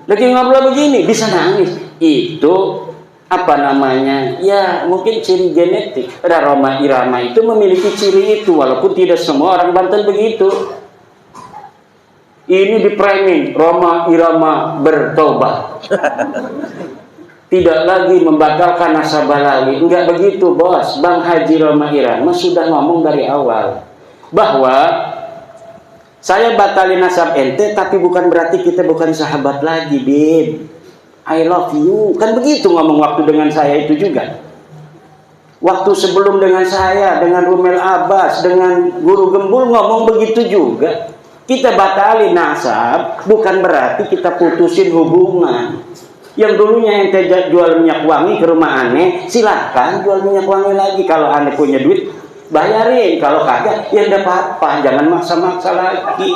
Lagi ngobrol begini bisa nangis. Itu apa namanya? Ya mungkin ciri genetik. Roma Irama itu memiliki ciri itu, walaupun tidak semua orang Banten begitu. Ini di framing Roma Irama bertobat. Tidak lagi membatalkan nasabah lagi. Enggak begitu, bos. Bang Haji Roma Irama sudah ngomong dari awal bahwa saya batalin nasab ente, tapi bukan berarti kita bukan sahabat lagi, Bib. I love you. Kan begitu ngomong waktu dengan saya itu juga. Waktu sebelum dengan saya, dengan Rumel Abbas, dengan Guru Gembul ngomong begitu juga. Kita batalin nasab bukan berarti kita putusin hubungan. Yang dulunya ente jual minyak wangi ke rumah aneh, silahkan jual minyak wangi lagi. Kalau aneh punya duit, bayarin. Kalau kagak, ya enggak apa-apa. Jangan maksa-maksa lagi.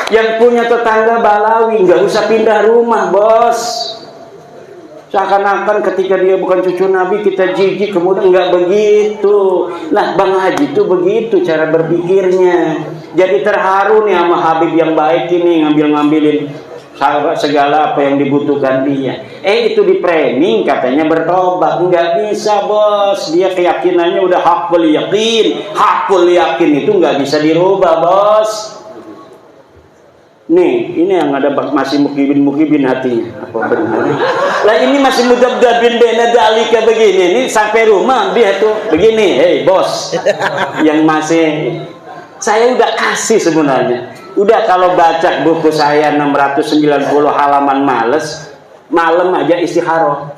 Yang punya tetangga Balawi, nggak usah pindah rumah, bos. Seakan-akan ketika dia bukan cucu Nabi kita jijik, kemudian enggak begitu. Nah, Bang Haji itu begitu cara berpikirnya. Jadi terharu nih sama Habib yang baik ini, ngambilin segala apa yang dibutuhkan dia. Itu di framing katanya bertobat. Enggak bisa, Bos. Dia keyakinannya udah hakul yakin. Hakul yakin itu enggak bisa dirubah, Bos. Nih, ini yang ada masih mukibin hatinya. Apa benar? Lah ini masih mudabdabin bena dalika begini. Ini sampai rumah dia tuh begini. Hei, Bos. Yang masih saya udah kasih sebenarnya. Udah kalau baca buku saya 690 halaman males, malam aja istikharah.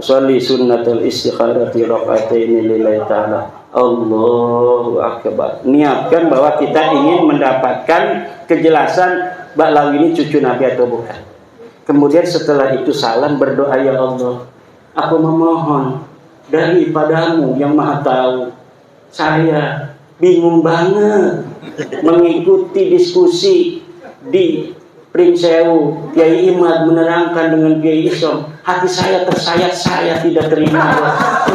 Sholli sunnatul istikharati raqataini lillahi ta'ala. Allahu akbar. Niatkan bahwa kita ingin mendapatkan kejelasan Ba'lawi ini cucu Nabi atau bukan. Kemudian setelah itu salam berdoa, ya Allah, aku memohon daripadamu yang maha tahu. Saya bingung banget mengikuti diskusi di Prinsewu. Kiai Imad menerangkan dengan Kiai Isom. Hati saya tersayat, saya tidak terima.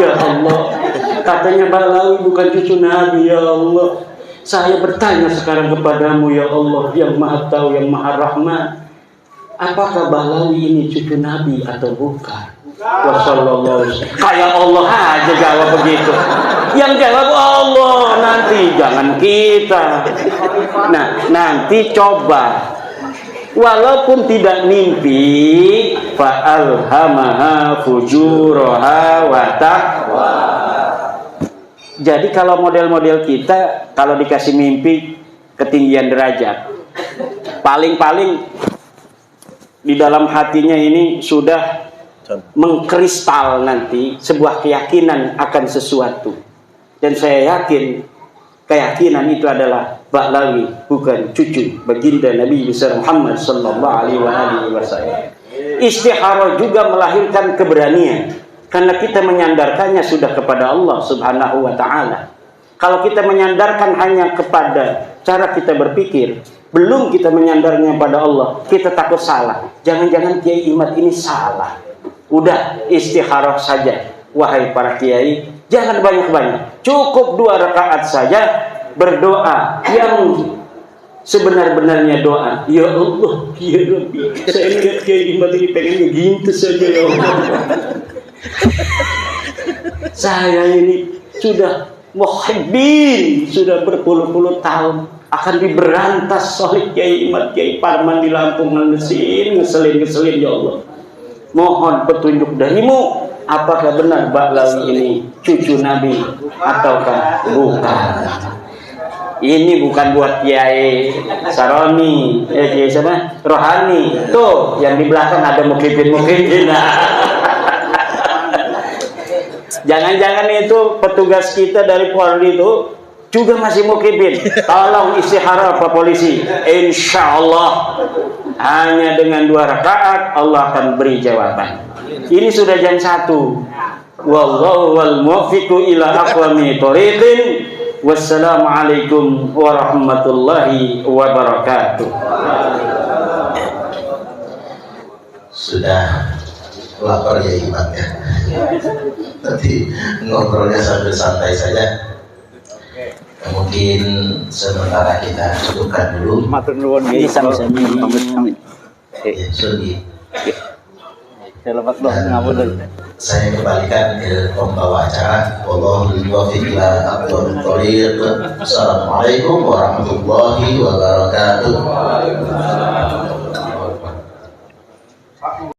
Ya Allah, katanya Ba'lawi bukan cucu Nabi, ya Allah. Saya bertanya sekarang kepadamu, ya Allah, yang maha tahu, yang maha rahmat. Apakah Ba'lawi ini cucu Nabi atau bukan? Wassalamualaikum. Kayak Allah aja jawab begitu. Yang jawab Allah, nanti jangan kita. Nah, nanti coba. Walaupun tidak mimpi, fa'alhamaha fujuraha wa taqwa. Jadi kalau model-model kita, kalau dikasih mimpi ketinggian derajat, paling-paling di dalam hatinya ini sudah mengkristal nanti sebuah keyakinan akan sesuatu. Dan saya yakin keyakinan itu adalah Ba'lawi bukan cucu baginda Nabi besar Muhammad sallallahu alaihi wasallam. Istikharah juga melahirkan keberanian karena kita menyandarkannya sudah kepada Allah Subhanahu wa taala. Kalau kita menyandarkan hanya kepada cara kita berpikir, belum kita menyandarnya pada Allah, kita takut salah. Jangan-jangan Kiai Imad ini salah. Udah istikharah saja. Wahai para kiai, jangan banyak-banyak. Cukup 2 rakaat saja berdoa yang sebenar-benarnya doa. Ya Allah, ya Rabbi, saya lihat Kiai Imad ini pengennya gitu saja, ya Allah. Saya ini sudah muhibbin, sudah berpuluh-puluh tahun akan diberantas oleh Kiai Imad, Kiai Parman di Lampung, ngeselin ya Allah. Mohon petunjuk darimu, apakah benar Ba'lawi ini cucu Nabi ataukah bukan? Ini bukan buat Kiai Saroni, Kiai siapa? Rohani. Tuh, yang di belakang ada mukibin. Jangan-jangan itu petugas kita dari Polri itu juga masih mukibin. Tolong istikharah Pak Polisi. Insya Allah hanya dengan 2 rakaat Allah akan beri jawaban. Ini sudah jam 1. Wallahu wal muwaffiqu ila aqwamit thoriqin. Wassalamualaikum warahmatullahi wabarakatuh. Sudah lapar ya Imam ya. Nanti ngobrolnya sambil santai saja. Mungkin sementara kita cukupkan dulu. Matur nuwun nggih sami-sami. Sugi. Selamat ngapunten. Saya kembalikan ke pembawa acara. Wallahul muwaffiq ila aqwamit thoriq. Assalamualaikum warahmatullahi wabarakatuh.